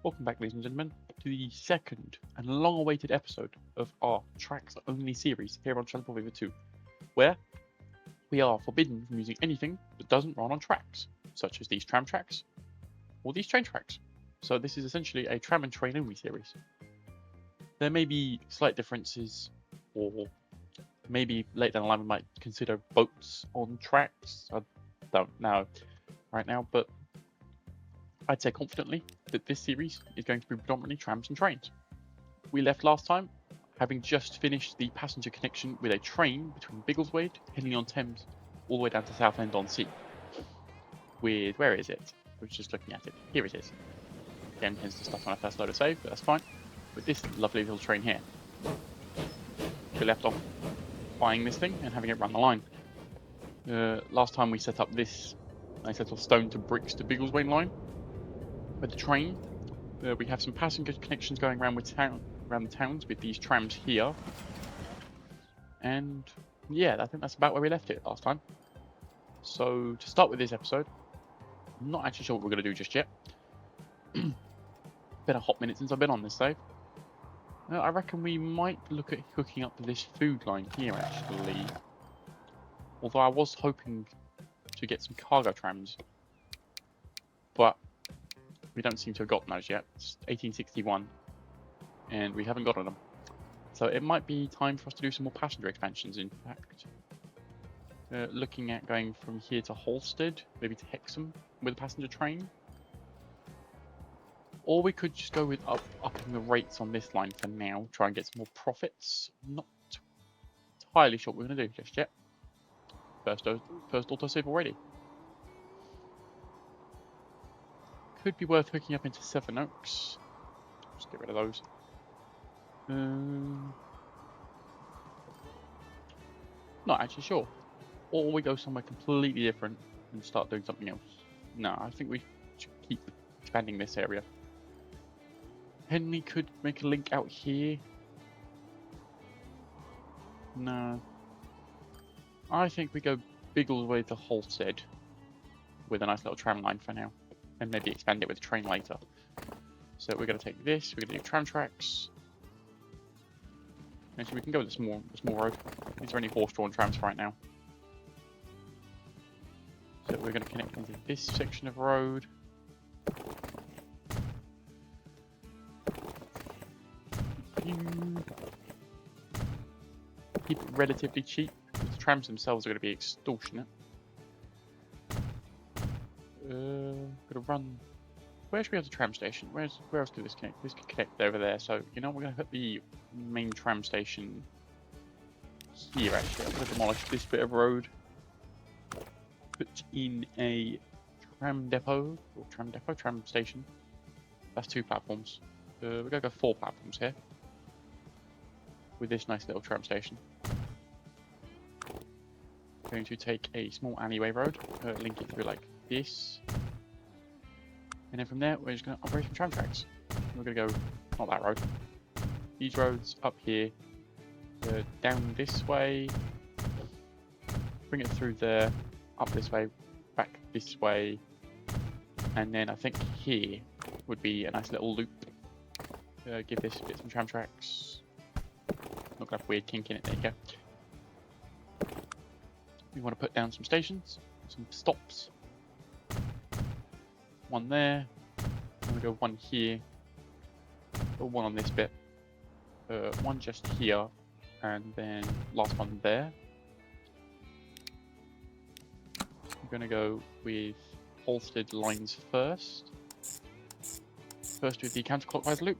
Welcome back, ladies and gentlemen, to the second and long-awaited episode of our tracks-only series here on EP2, where we are forbidden from using anything that doesn't run on tracks, such as these tram tracks or these train tracks. So this is essentially a tram and train-only series. There may be slight differences, or maybe later down the line we might consider boats on tracks. I don't know right now, but I'd say confidently that this series is going to be predominantly trams and trains. We left last time having just finished the passenger connection with a train between Biggleswade, Henley-on-Thames, all the way down to Southend-on-Sea. With, where is it? I was just looking at it. Here it is. Again, here's the stuff on our first load of save, but that's fine. With this lovely little train here. We left off buying this thing and having it run the line. Last time we set up this nice little stone to bricks to Biggleswade line. With the train, we have some passenger connections going around around the towns with these trams here. And yeah, I think that's about where we left it last time. So to start with this episode, I'm not actually sure what we're going to do just yet. Been a hot minute since I've been on this save. I reckon we might look at hooking up to this food line here actually. Although I was hoping to get some cargo trams. But we don't seem to have gotten those yet. It's 1861 and we haven't gotten them. So it might be time for us to do some more passenger expansions in fact. Looking at going from here to Halstead, maybe to Hexham with a passenger train. Or we could just go with upping the rates on this line for now, try and get some more profits. I'm not entirely sure what we're going to do just yet. First autosave already. Could be worth hooking up into Sevenoaks. Just get rid of those. Not actually sure. Or we go somewhere completely different and start doing something else. No, I think we should keep expanding this area. Henley could make a link out here. No. I think we go Biggleswade to Halstead with a nice little tram line for now. And maybe expand it with a train later. So we're going to take this, we're going to do tram tracks. Actually, we can go with the small road. These are only horse-drawn trams right now. So we're going to connect into this section of road. Keep it relatively cheap, because the trams themselves are going to be extortionate. Gonna run. Where should we have the tram station? Where else could this connect? This could connect over there. So you know we're gonna put the main tram station here. Actually, I'm gonna demolish this bit of road. Put in a tram station. That's 2 platforms. We're gonna go 4 platforms here with this nice little tram station. Going to take a small alleyway road, link it through like this, and then from there we're just going to operate some tram tracks. We're going to go, not that road, these roads up here, down this way, bring it through there, up this way, back this way, and then I think here would be a nice little loop. Give this bit some tram tracks. Not going to have a weird kink in it, there you go. We want to put down some stations, some stops. One there, and we go one here, or one on this bit, one just here, and then last one there. I'm going to go with Halstead lines first. First with the counterclockwise loop,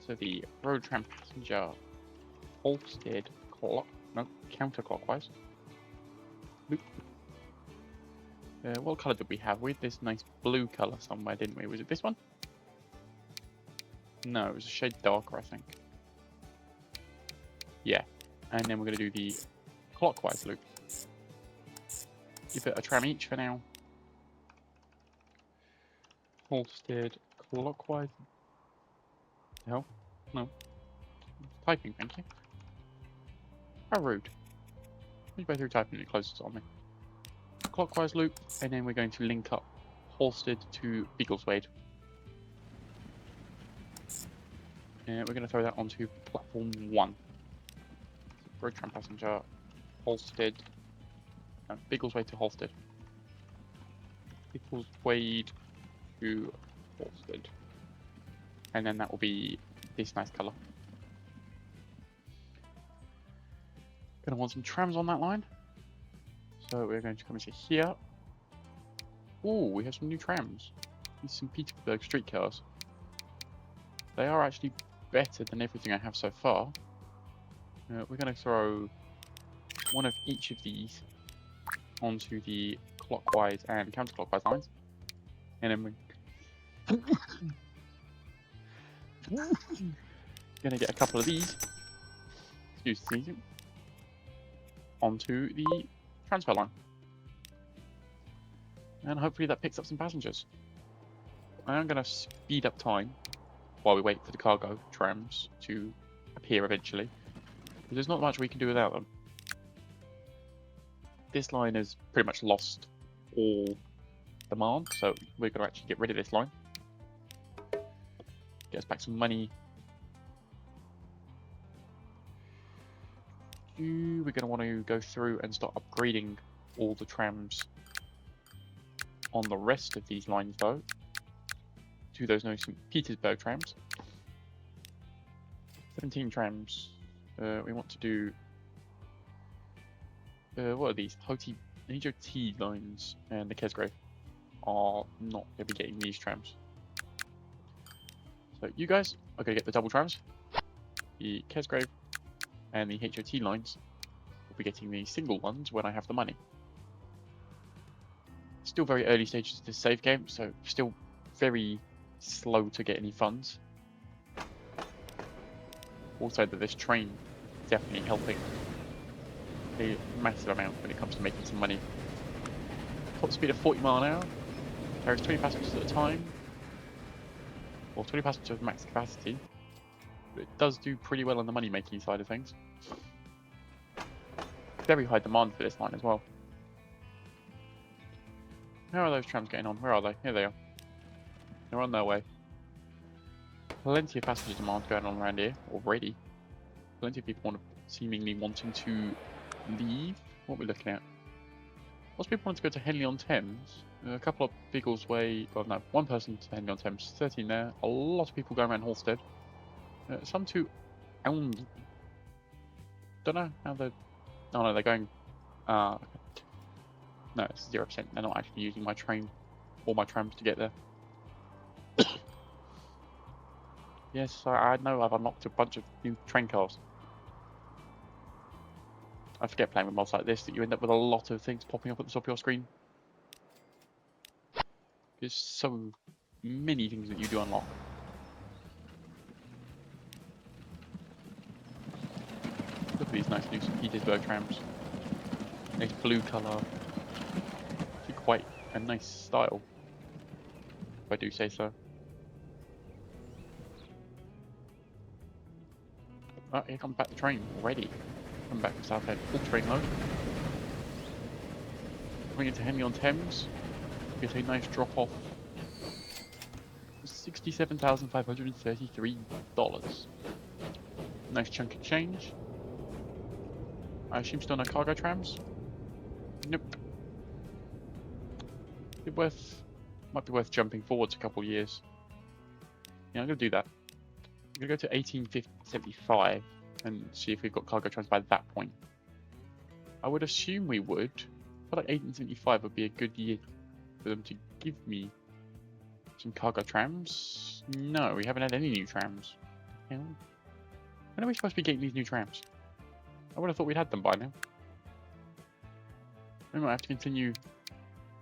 so the road tram passenger Halstead counterclockwise loop. What colour did we have? We had this nice blue colour somewhere, didn't we? Was it this one? No, it was a shade darker, I think. Yeah, and then we're going to do the clockwise loop. Give it a tram each for now. Halstead clockwise. No, no. Typing, thank you. How rude. Midway through typing, it closes on me. Clockwise loop, and then we're going to link up Halstead to Biggleswade. And we're going to throw that onto platform 1. Road tram passenger, Halstead. No, Biggleswade to Halstead. Biggleswade to Halstead. And then that will be this nice colour. Going to want some trams on that line. So we're going to come into here. Oh, we have some new trams. These some Petersburg streetcars. They are actually better than everything I have so far. We're going to throw one of each of these onto the clockwise and counterclockwise lines. And then we're going to get a couple of these, excuse the sneezing, onto the transfer line. And hopefully that picks up some passengers. I'm going to speed up time while we wait for the cargo trams to appear eventually. Because there's not much we can do without them. This line has pretty much lost all demand, so we're going to actually get rid of this line. Get us back some money. We're going to want to go through and start upgrading all the trams on the rest of these lines though, to those nice St. Petersburg trams. 17 trams. We want to do what are these? HOT lines and the Kesgrave are not going to be getting these trams. So you guys are going to get the double trams. The Kesgrave and the HOT lines will be getting the single ones when I have the money. Still very early stages of this save game, so still very slow to get any funds. Also that this train is definitely helping a massive amount when it comes to making some money. Top speed of 40 miles an hour, carries 20 passengers at a time, or 20 passengers with max capacity, but it does do pretty well on the money making side of things. Very high demand for this line as well. How are those trams getting on? Where are they? Here they are. They're on their way. Plenty of passenger demand going on around here already. Plenty of people seemingly wanting to leave. What are we looking at? Lots of people want to go to Henley-on-Thames. A couple of Biggleswade. Well, no, one person to Henley-on-Thames. 13 there. A lot of people going around Halstead. Some to Elm. Don't know how they're. Oh no, they're going. No, it's 0%. They're not actually using my train or my trams to get there. Yes, I know I've unlocked a bunch of new train cars. I forget playing with mods like this that you end up with a lot of things popping up at the top of your screen. There's so many things that you do unlock. Look at these nice new St. Petersburg trams. Nice blue colour. Actually quite a nice style, if I do say so. Oh, here comes back the train already. Coming back from Southend, full train load. Coming into Henley-on-Thames, get a nice drop off. $67,533. Nice chunk of change. I assume still no cargo trams? Nope. Might be worth jumping forwards a couple years. Yeah, I'm gonna do that. I'm gonna go to 1875 and see if we've got cargo trams by that point. I would assume we would. I feel like 1875 would be a good year for them to give me some cargo trams. No, we haven't had any new trams. When are we supposed to be getting these new trams? I would have thought we'd had them by now. We might have to continue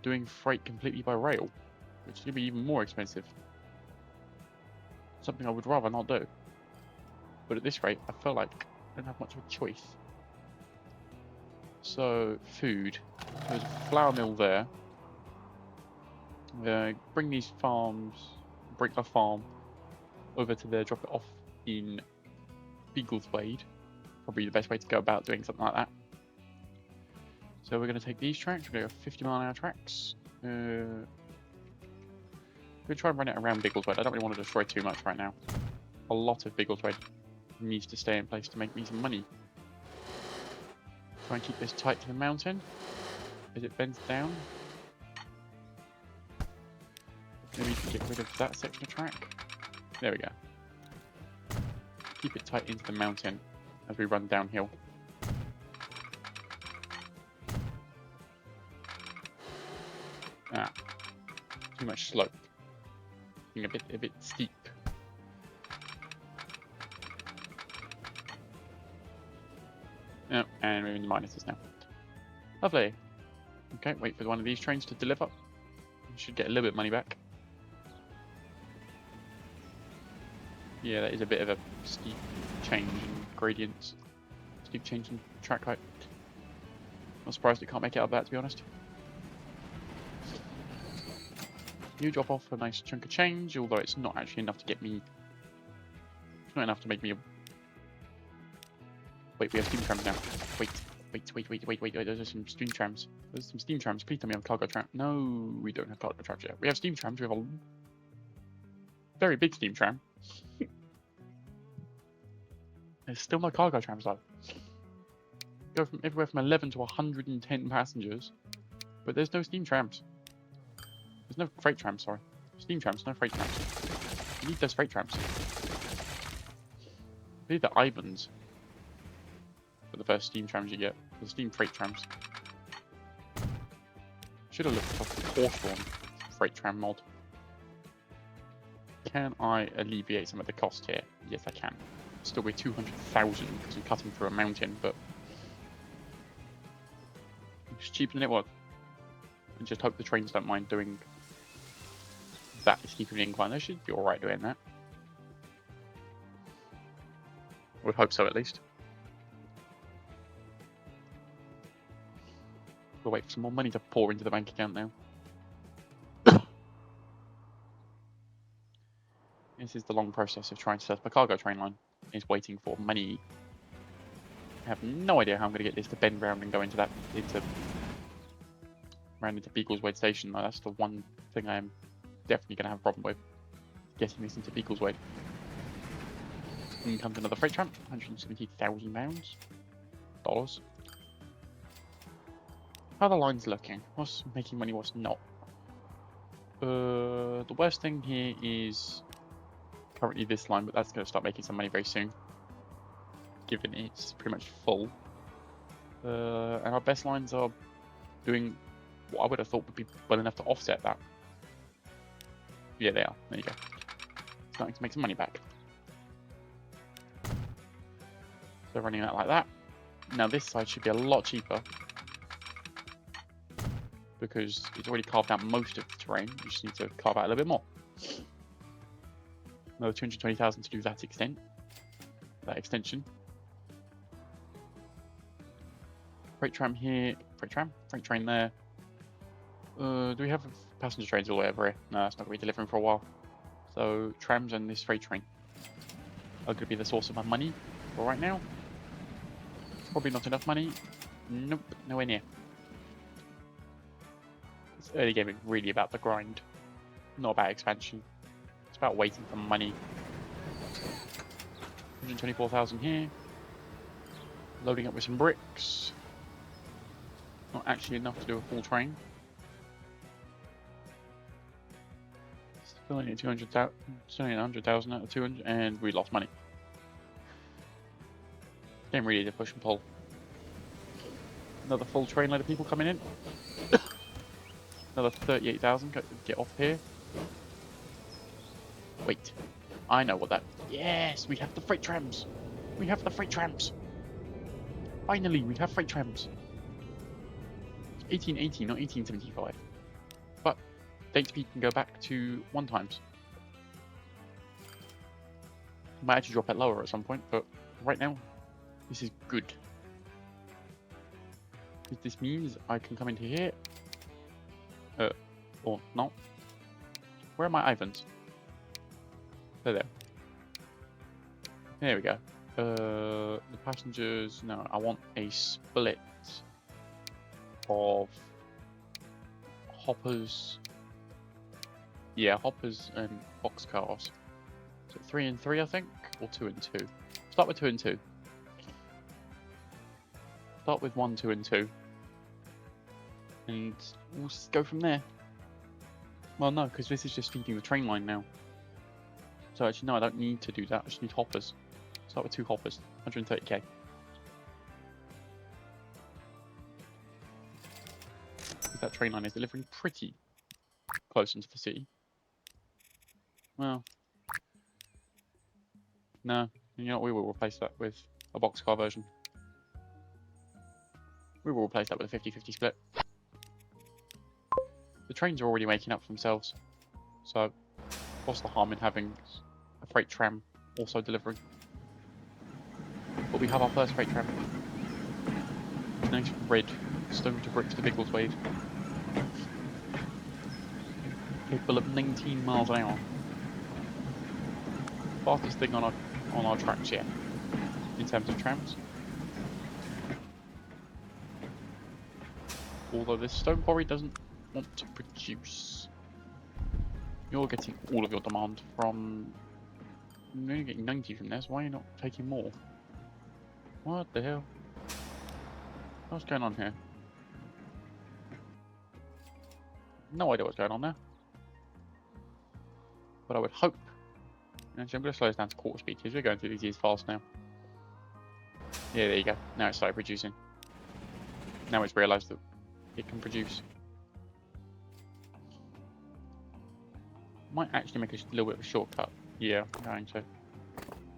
doing freight completely by rail, which is going to be even more expensive. Something I would rather not do. But at this rate, I feel like I don't have much of a choice. So, food. There's a flour mill there. Bring these farms, break a farm over to there, drop it off in Biggleswade. Probably the best way to go about doing something like that. So we're going to take these tracks, we're going to go 50 mile an hour tracks. We'll try and run it around Biggleswade. I don't really want to destroy too much right now. a lot of Biggles Wedge needs to stay in place to make me some money. Try and keep this tight to the mountain as it bends down. Maybe we can get rid of that section of track. There we go. Keep it tight into the mountain as we run downhill. Ah, too much slope. Being a bit steep. Oh, and we're in the minuses now. Lovely. Okay, wait for one of these trains to deliver. We should get a little bit of money back. Yeah, that is a bit of a steep change in gradients. Steep change in track height. I'm surprised it can't make it up that, to be honest. You drop off a nice chunk of change, although it's not actually enough to get me... It's not enough to make me a... Wait, we have steam trams now. Wait, there's some steam trams. There's some steam trams. Please tell me I have cargo tram. No, we don't have cargo trams yet. We have steam trams. We have a very big steam tram. There's still no cargo trams though. Go from everywhere from 11 to 110 passengers, but there's no steam trams. There's no freight trams, sorry. Steam trams, no freight trams. You need those freight trams. I need the Ivans for the first steam trams you get. The steam freight trams. Should have looked for the Hawthorne freight tram mod. Can I alleviate some of the cost here? Yes, I can. Still be 200,000 because I'm cutting through a mountain, but it's cheaper than it was. And just hope the trains don't mind doing that steep of an incline. They should be alright doing that. I would hope so, at least. We'll wait for some more money to pour into the bank account now. This is the long process of trying to set up a cargo train line. Is waiting for money. I have no idea how I'm going to get this to bend round and go into that, round into Beagleswade Station. Though. That's the one thing I am definitely going to have a problem with, getting this into Beagleswade. In comes another freight tram, £170,000. Dollars. How are the lines looking? What's making money, what's not? The worst thing here is currently this line, but that's going to start making some money very soon, given it's pretty much full. And our best lines are doing what I would have thought would be well enough to offset that. Yeah, they are. There you go. Starting to make some money back. So running out like that. Now this side should be a lot cheaper, because it's already carved out most of the terrain. You just need to carve out a little bit more. Another 220,000 to do that extension. Freight tram here, freight train there. Do we have passenger trains all the way over here? No, that's not going to be delivering for a while. So trams and this freight train are going to be the source of my money for right now. Probably not enough money. Nope, nowhere near. This early game is really about the grind, not about expansion. It's about waiting for money. 124,000 here. Loading up with some bricks. Not actually enough to do a full train. Still only 200,000. Still only 100,000 out of 200, and we lost money. Game really did push and pull. Another full train load of people coming in. Another 38,000. Get off here. Wait, I know what that... Yes, we have the freight trams. We have the freight trams. Finally, we have freight trams. 1880, not 1875. But date speed can go back to 1 times. Might actually drop it lower at some point, but right now, this is good. This means I can come into here. Or not. Where are my Ivans? There. There we go. The passengers, no, I want a split of hoppers. Yeah, hoppers and boxcars. So 3 and 3, I think, or 2 and 2. Start with 2 and 2. Start with 1, 2, and 2, and we'll just go from there. Well, no, because this is just feeding the train line now. So actually, no, I don't need to do that. I just need hoppers. Start with 2 hoppers, 130k. Because that train line is delivering pretty close into the city. Well, no, you know what, we will replace that with a boxcar version. We will replace that with a 50-50 split. The trains are already making up for themselves, so what's the harm in having a freight tram also delivering? But we have our first freight tram. Nice red stone to bricks to Biggleswade. Capable of 19 miles an hour. Fastest thing on our tracks yet, in terms of trams. Although this stone quarry doesn't want to produce. You're getting all of your demand from... You're only getting 90 from this, why are you not taking more? What the hell? What's going on here? No idea what's going on there. But I would hope... Actually, I'm going to slow this down to quarter speed because we're going through these fast now. Yeah, there you go. Now it's started producing. Now it's realised that it can produce. Might actually make a little bit of a shortcut. Yeah, I'm going to.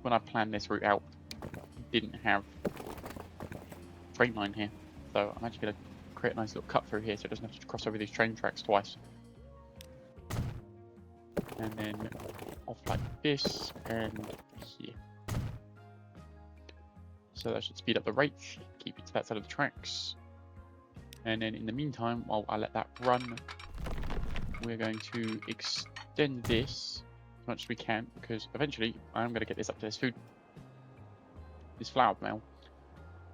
When I planned this route out, I didn't have a train line here. So I'm actually going to create a nice little cut through here so it doesn't have to cross over these train tracks twice. And then off like this and here. So that should speed up the rate, keep it to that side of the tracks. And then in the meantime, while I let that run, we're going to extend this as much as we can, because eventually I'm going to get this up to this flour mill.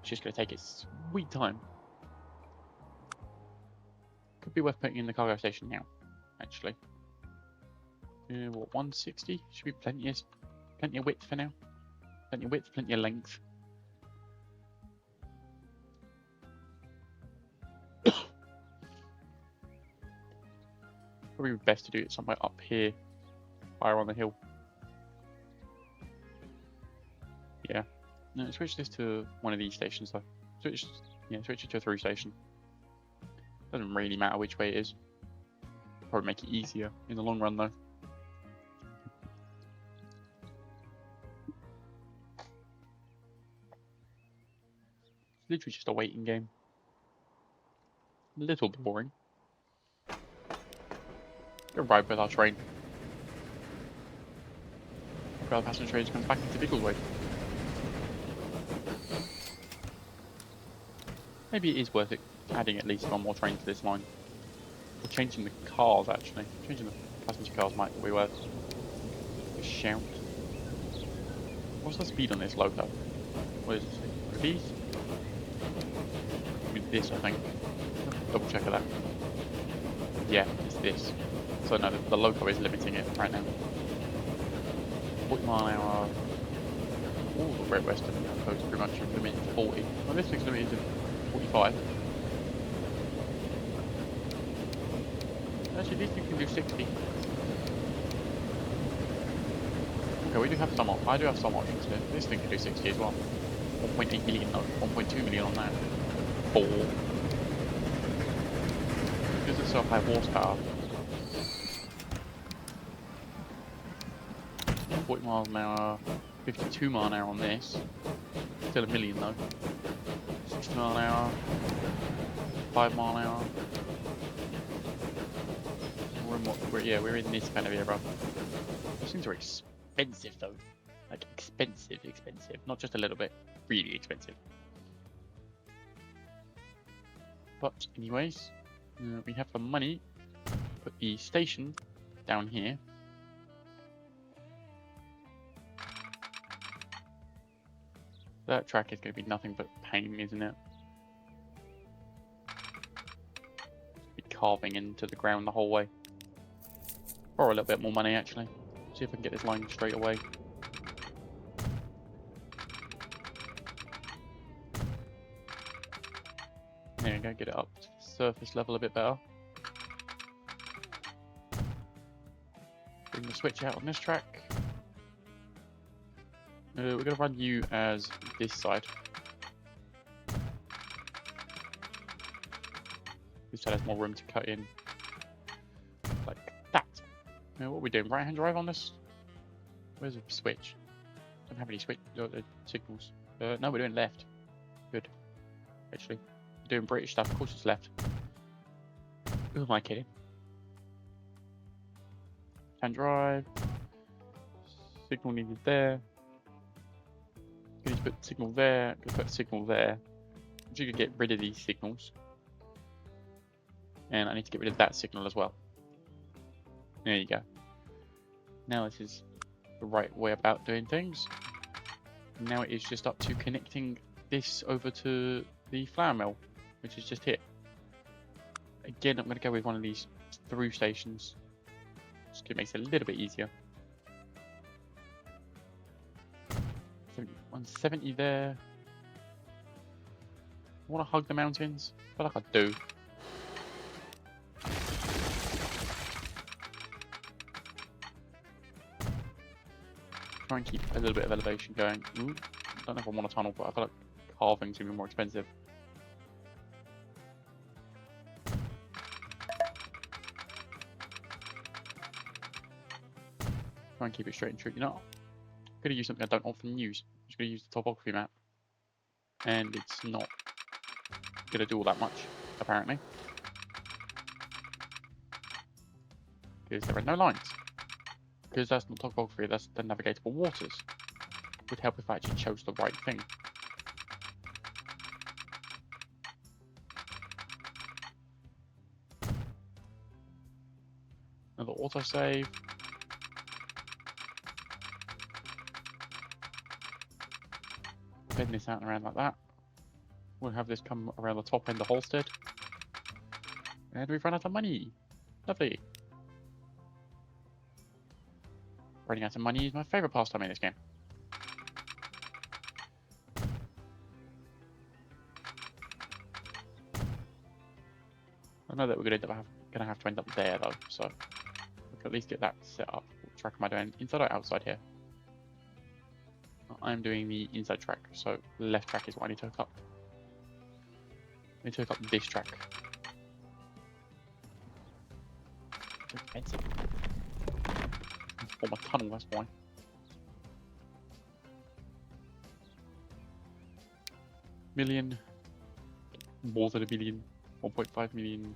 It's just going to take its sweet time. Could be worth putting in the cargo station now, actually. What, 160? Should be plenty of width for now. Plenty of width, plenty of length. Probably best to do it somewhere up here, higher on the hill. Yeah. No, switch this to one of these stations though. Switch it to a through station. Doesn't really matter which way it is. Probably make it easier in the long run though. It's literally just a waiting game. A little boring. You'll ride with our train. The passenger train comes back into Biggleswade. Maybe it is worth it adding at least one more train to this line. Or changing the cars actually. Changing the passenger cars might be worth a shout. What's the speed on this loco? What is it? These? With this I think. Double check of that. Yeah, it's this. So no, the loco is limiting it right now. 40 mile an hour. All the Great Western locos pretty much are limited to 40. Well, this thing's limited to 45. Actually, this thing can do 60. Okay, we do have some. I do have some options here. This thing can do 60 as well. 1.8 million, no, 1.2 million on that. 4. Because it's so high horsepower. 40 miles an hour, 52 mile an hour on this. Still a million though. 60 mile an hour, 5 mile an hour. We're in this kind of era. Those things are expensive though. Like expensive. Not just a little bit, really expensive. But anyways, we have the money to put the station down here. That track is going to be nothing but pain, isn't it? Be carving into the ground the whole way. Or a little bit more money, actually. See if I can get this line straight away. There we go, get it up to the surface level a bit better. Bring the switch out on this track. We're going to run you as this side. This side has more room to cut in. Like that. Now what are we doing? Right hand drive on this? Where's the switch? Don't have any switch signals. No, we're doing left. Good. Actually. We're doing British stuff, of course it's left. Who am I kidding? Hand drive. Signal needed there. Need to put signal there. Gonna put signal there. I'm just gonna get rid of these signals. And I need to get rid of that signal as well. There you go. Now this is the right way about doing things. Now it is just up to connecting this over to the flour mill, which is just here. Again, I'm going to go with one of these through stations. Just to make it a little bit easier. 170 there. I want to hug the mountains. I feel like I do. Try and keep a little bit of elevation going. Ooh, I don't know if I want a tunnel, but I feel like carving's even more expensive. Try and keep it straight and true. You know, I'm going to use something I don't often use. I'm just going to use the topography map. And it's not going to do all that much, apparently. Because there are no lines. Because that's not topography, that's the navigatable waters. It would help if I actually chose the right thing. Another autosave. Bend this out and around like that. We'll have this come around the top end of Holstead. And we've run out of money. Lovely. Running out of money is my favourite pastime in this game. I know that we're going to have to end up there though, so we can at least get that set up. What track am I doing? Inside or outside here? I'm doing the inside track, so the left track is what I need to hook up. I need to hook up this track. It's expensive. For my tunnel, that's why. Million. More than a million. 1.5 million.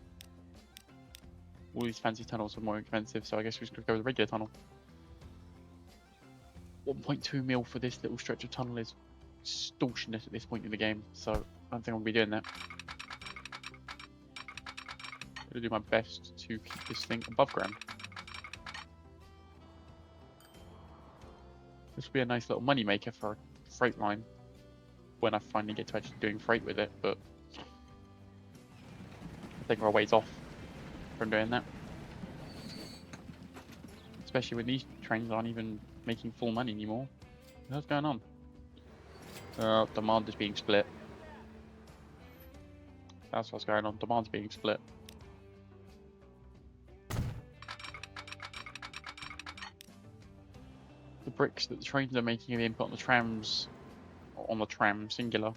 All these fancy tunnels are more expensive, so I guess we're just going to go with a regular tunnel. 1.2 mil for this little stretch of tunnel is extortionate at this point in the game, so I don't think I'll be doing that. I'm going to do my best to keep this thing above ground. This will be a nice little money maker for a freight line when I finally get to actually doing freight with it, but I think we're a ways off from doing that. Especially when these trains aren't even making full money anymore. What's going on? Demand is being split. That's what's going on. Demand's being split. The bricks that the trains are making are being put on the trams, on the tram singular.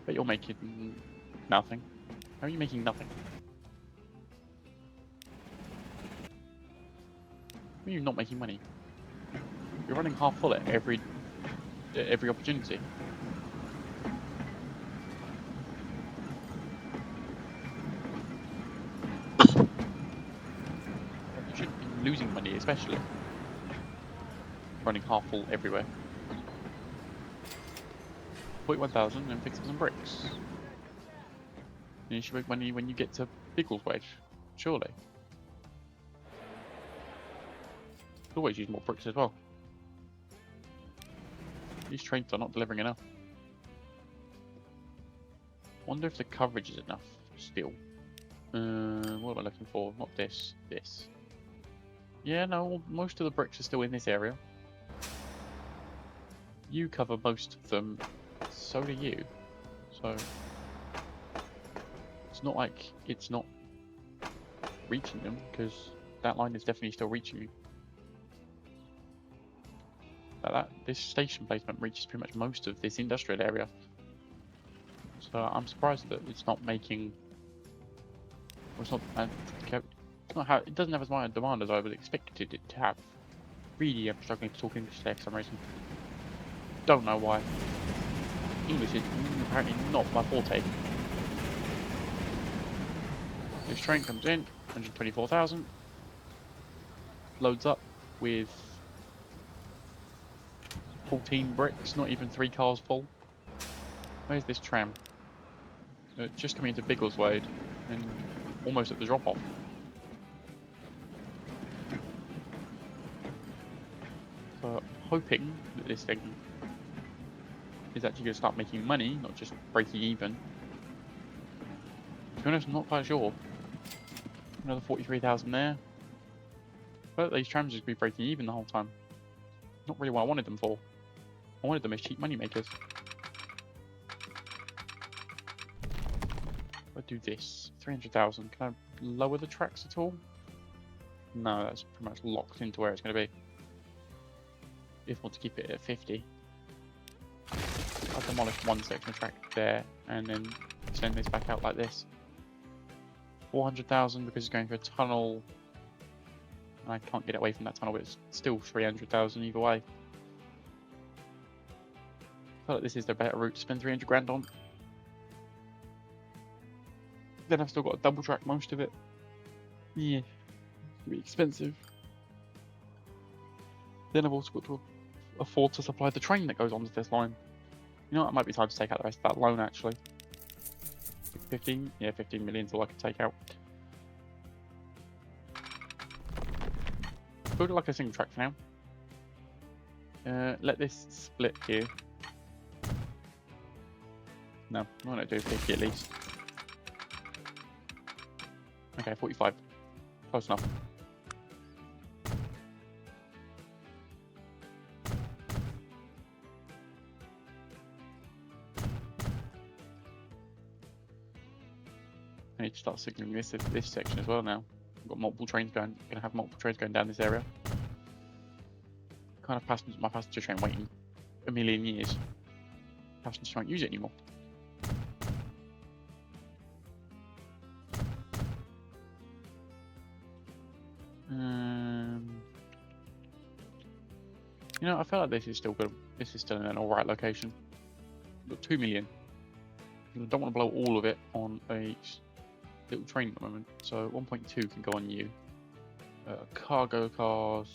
But you're making nothing. How are you making nothing? How are you not making money? You're running half full at every opportunity. You shouldn't be losing money, especially. Running half full everywhere. 41,000 and fix up some bricks. And you should make money when you get to Pickle's wage, surely. Could always use more bricks as well. These trains are not delivering enough. Wonder if the coverage is enough still. What am I looking for? Not this. This. Yeah, no, most of the bricks are still in this area. You cover most of them, so do you. So it's not like it's not reaching them, because that line is definitely still reaching you. This station placement reaches pretty much most of this industrial area. So I'm surprised that it's not making. Well, it's not how it doesn't have as much demand as I would expected it to have. Really, I'm struggling to talk English today for some reason. Don't know why. English is apparently not my forte. This train comes in, 124,000. Loads up with 14 bricks, not even 3 cars full. Where's this tram? Just coming into Biggleswade and almost at the drop-off. So hoping that this thing is actually going to start making money, not just breaking even. To be honest, I'm not quite sure. Another 43,000 there. But these trams just be breaking even the whole time. Not really what I wanted them for. I wanted them as cheap money makers. I'll do this. 300,000. Can I lower the tracks at all? No, that's pretty much locked into where it's going to be. If I want to keep it at 50. I'll demolish one section of track there and then extend this back out like this. 400,000 because it's going through a tunnel. And I can't get away from that tunnel, but it's still 300,000 either way. I feel like this is the better route to spend 300 grand on. Then I've still got to double track most of it. Yeah, it's gonna be expensive. Then I've also got to afford to supply the train that goes onto this line. You know what, it might be time to take out the rest of that loan actually. 15? Yeah, 15 million is all I can take out. Build it like a single track for now. Let this split here. No, I want to do 50 at least. Okay, 45. Close enough. I need to start signaling this section as well now. I've got multiple trains going. Gonna have multiple trains going down this area. Kind of my passenger train waiting a million years. Passengers won't use it anymore. You know, I feel like this is still good. This is still in an alright location. We've got 2 million. I don't want to blow all of it on a little train at the moment. So 1.2 can go on you. Cargo cars.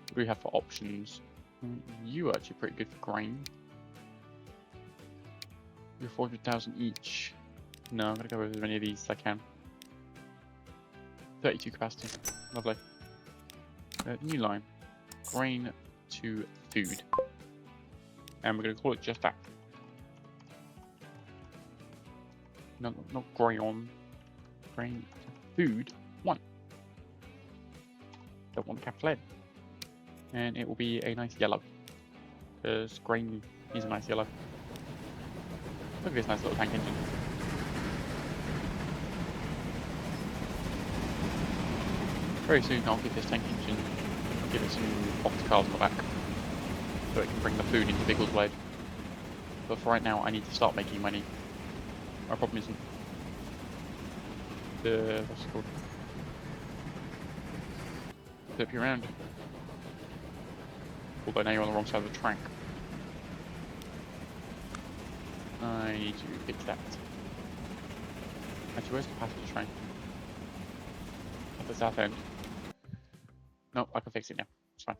What do we have for options? You are actually pretty good for grain. You're 400,000 each. No, I'm going to go with as many of these as I can. 32 capacity. Lovely. New line. Grain to food. And we're going to call it just that. No, not grain. Grain to food 1. Don't want capital N. And it will be a nice yellow. Because grain is a nice yellow. Look at this nice little tank engine. Very soon I'll give this tank engine, give it some box cars on the back, so it can bring the food into Biggleswade. But for right now I need to start making money. My problem isn't the, what's it called? Flip you around. Although now you're on the wrong side of the track. I need to fix that. Actually, where's the passenger train? At the south end. No, I can fix it now. It's fine.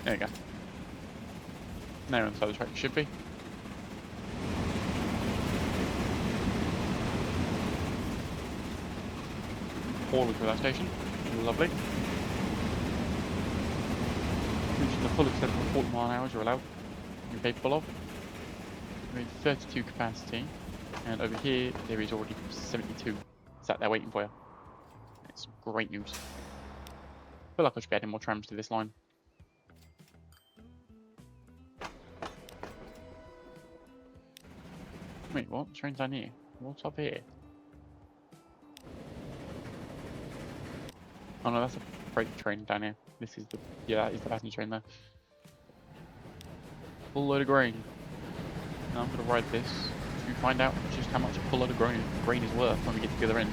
There you go. Now you're on the side of the track, you should be. Forward to that station. Lovely. Reaching the full extent of 40 mile an hour you're allowed. You're capable of. We have 32 capacity. And over here, there is already 72 sat there waiting for you. It's great news. I feel like I should be adding more trams to this line. Wait, what? Train's down here. What's up here? Oh no, that's a freight train down here. This is the, yeah, that is the passenger train there. Full load of grain. Now I'm gonna ride this to find out just how much a full load of grain is worth when we get to the other end.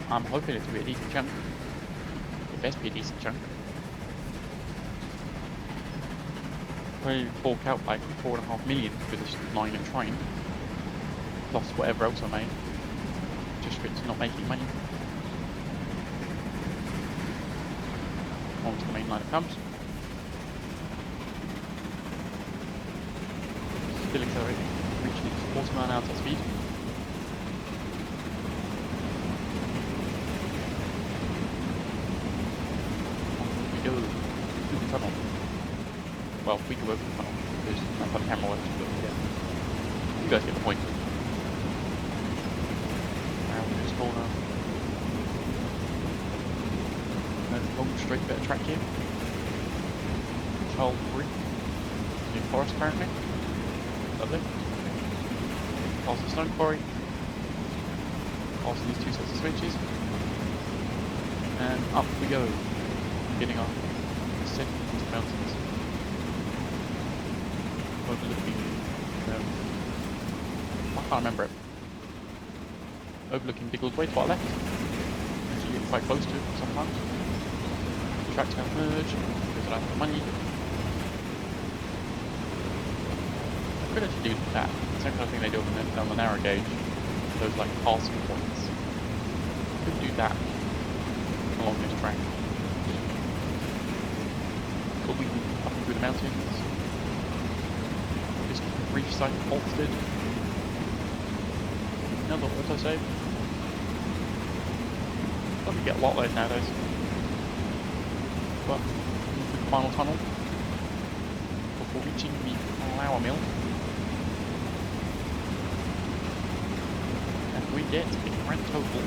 I'm hoping it to be a decent chunk. It best be a decent chunk. Probably fork out like 4.5 million for this line and train, plus whatever else I made, just for it to not making money. Onto the main line it comes. Still accelerating, reaching its 40 mile an hour top speed. We go through the tunnel. Well, we go over the tunnel because that's how the camera works, but yeah. You guys get the point. Around this corner. A long straight bit of track here. Child free. New forest apparently. Lovely. Past the stone quarry. Past these two sets of switches. And up we go. Getting our ascent into the mountains. Overlooking, I can't remember it. Overlooking Biggles Way to our left. Actually getting quite close to it sometimes. The tracks now merge, goes out for money. I could actually do that. The same kind of thing they do on the narrow gauge. Those like passing points. I could do that along this track. But we can up through the mountains. Reef site halted. Another autosave. Let me get a lot of those nowadays. But into the final tunnel before reaching the flour mill. And we get a grand total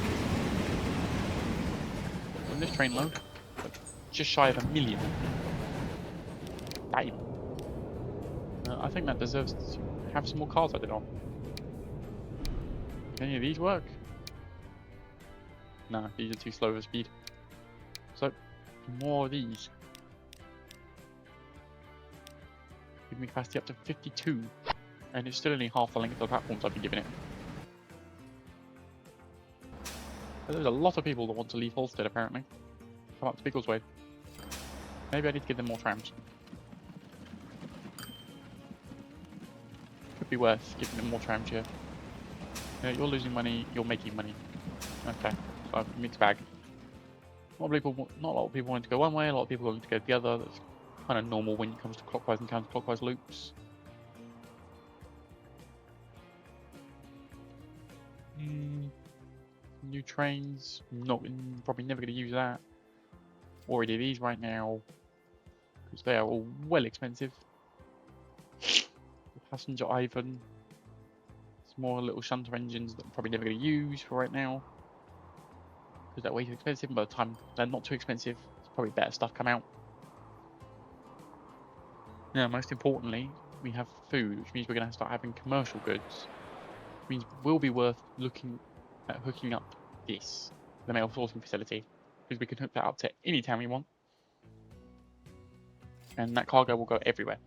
on this train load just shy of 1 million. Damn. I think that deserves to have some more cars added on. Can any of these work? No, these are too slow of a speed. So, more of these. Give me capacity up to 52. And it's still only half the length of the platforms I've been giving it. But there's a lot of people that want to leave Halstead apparently. Come up to Biggles Way. Maybe I need to give them more trams. Be worth giving them more trams here. You're losing money, you're making money. Okay, so mixed bag. Not a lot of people want to go one way, a lot of people want to go the other. That's kind of normal when it comes to clockwise and counterclockwise loops. New trains, probably never going to use that. Already these right now, because they are all well expensive. Passenger Ivan. Small little shunter engines that I'm probably never going to use for right now. Because they're way too expensive. By the time they're not too expensive, it's probably better stuff come out. Now, most importantly, we have food, which means we're going to start having commercial goods. Which means it will be worth looking at hooking up this, the mail sorting facility. Because we can hook that up to any town we want. And that cargo will go everywhere.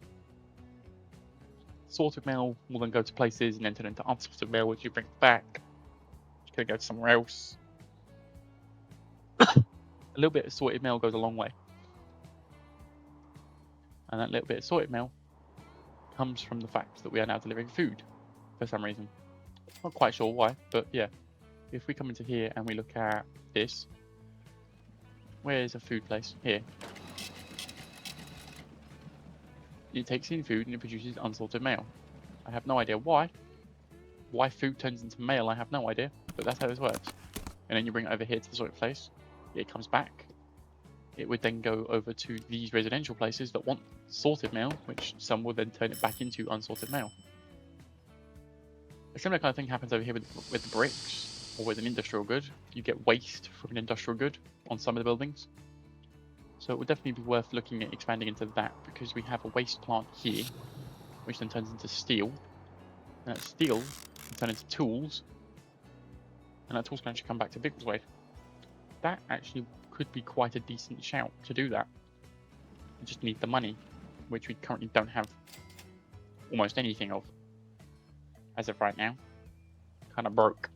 Sorted mail will then go to places and then turn into unsorted mail, which you bring back. Which can go to somewhere else. A little bit of sorted mail goes a long way. And that little bit of sorted mail comes from the fact that we are now delivering food for some reason. Not quite sure why, but yeah. If we come into here and we look at this, where's a food place? Here. It takes in food and it produces unsorted mail. I have no idea why. Why food turns into mail, I have no idea. But that's how this works. And then you bring it over here to the sorted place. It comes back. It would then go over to these residential places that want sorted mail, which some will then turn it back into unsorted mail. A similar kind of thing happens over here with the bricks, or with an industrial good. You get waste from an industrial good on some of the buildings. So it would definitely be worth looking at expanding into that, because we have a waste plant here, which then turns into steel. And that steel can turn into tools, and that tools can actually come back to Biggleswade. That actually could be quite a decent shout to do that. We just need the money, which we currently don't have almost anything of as of right now. Kind of broke.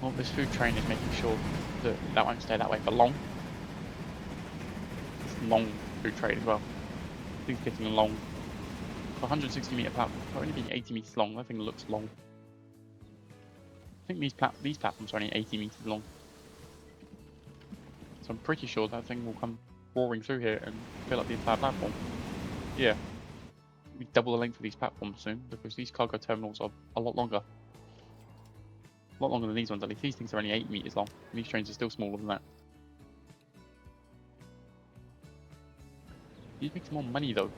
Well, this food train is making sure that that won't stay that way for long. It's a long food train as well. Things getting long. For 160 meter platform, for only being 80 meters long, that thing looks long. I think these platforms are only 80 meters long. So I'm pretty sure that thing will come roaring through here and fill up the entire platform. Yeah. We double the length of these platforms soon, because these cargo terminals are a lot longer. A lot longer than these ones, at least. These things are only 8 meters long, and these trains are still smaller than that. These make some more money though.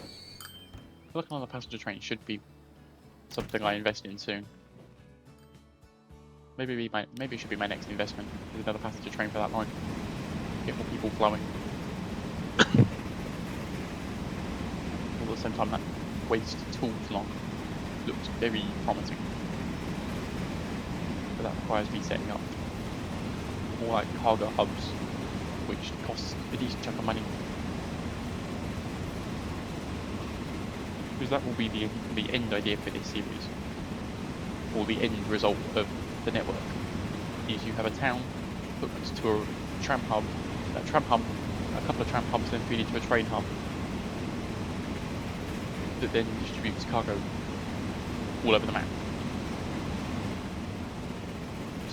I feel like another passenger train should be something I invest in soon. Maybe it should be my next investment, is another passenger train for that line. Get more people flowing. All at the same time, that waste tool plant looks very promising. But that requires me setting up more like cargo hubs, which costs a decent chunk of money. Because that will be the end idea for this series, or the end result of the network, is you have a town hooked to a tram hub, that tram hub, a couple of tram hubs then feed into a train hub that then distributes cargo all over the map.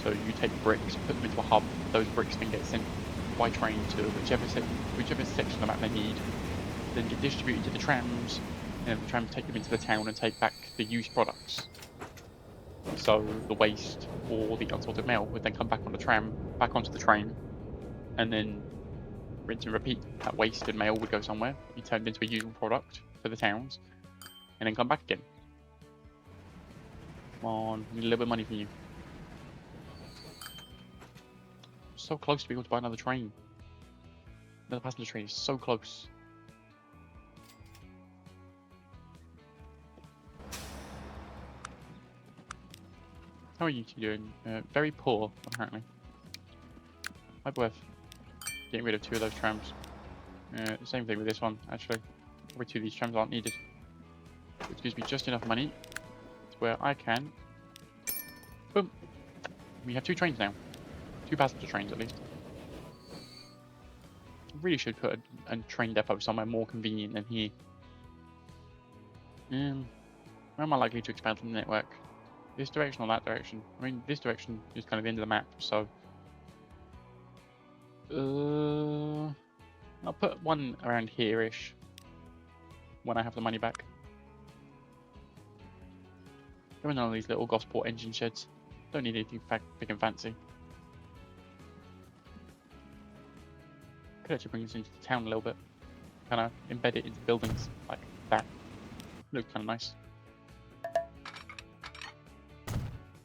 So you take bricks, put them into a hub, those bricks then get sent by train to whichever section of the map they need, then get distributed to the trams, and the trams take them into the town and take back the used products. So the waste or the unsorted mail would then come back on the tram, back onto the train, and then rinse and repeat. That wasted mail would go somewhere, be turned into a usable product for the towns, and then come back again. Come on, we need a little bit of money from you. So close to being able to buy another train. Another passenger train is so close. How are you two doing? Very poor, apparently. Might be worth getting rid of 2 of those trams. Same thing with this one, actually. Probably 2 of these trams aren't needed. Which gives me just enough money to where I can... Boom! We have 2 trains now. 2 passenger trains, at least. Really should put a train depot somewhere more convenient than here. Where am I likely to expand from the network? This direction or that direction? I mean, this direction is kind of the end of the map, so... I'll put one around here-ish when I have the money back. There are none of these little Gosport engine sheds. Don't need anything big and fancy. Could actually bring this into the town a little bit. Kind of embed it into buildings like that. Looks kind of nice.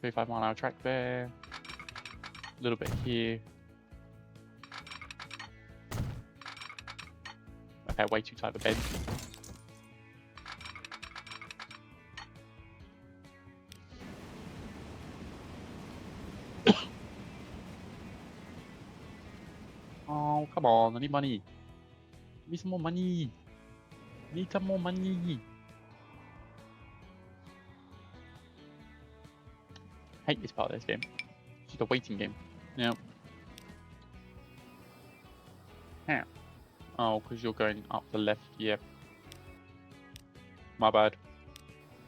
35-mile-an-hour track there. A little bit here. Okay, way too tight the bend. Oh, come on, I need money. Give me some more money. Need some more money. I hate this part of this game. It's just a waiting game. Yeah. How? Oh, because you're going up the left. Yep. My bad.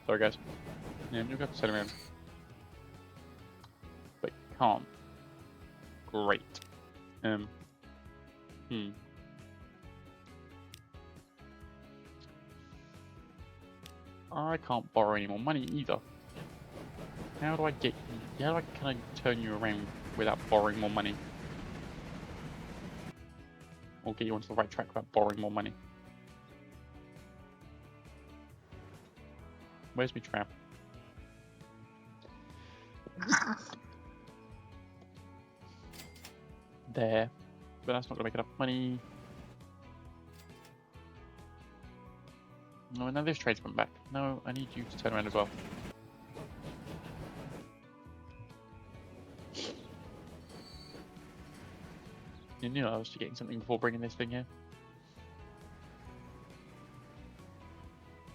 Sorry, guys. Yeah, you'll have to turn around. But you can't. Great. I can't borrow any more money either. How do I get you? How can I turn you around without borrowing more money? Or get you onto the right track without borrowing more money? Where's my tram? There. But that's not going to make enough money. No, now this train's coming back. No, I need you to turn around as well. You knew I was getting something before bringing this thing here.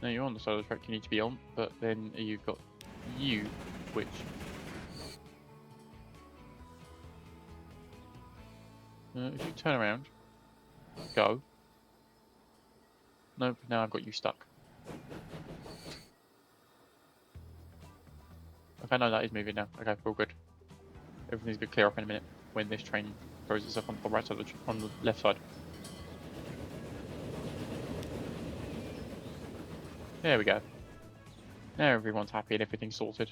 No, you're on the side of the track you need to be on, but then you've got you, which... if you turn around, go. Nope, now I've got you stuck. Okay, no, that is moving now. Okay, we're all good. Everything's going to clear up in a minute when this train throws itself on the right side of on the left side. There we go. Now everyone's happy and everything's sorted.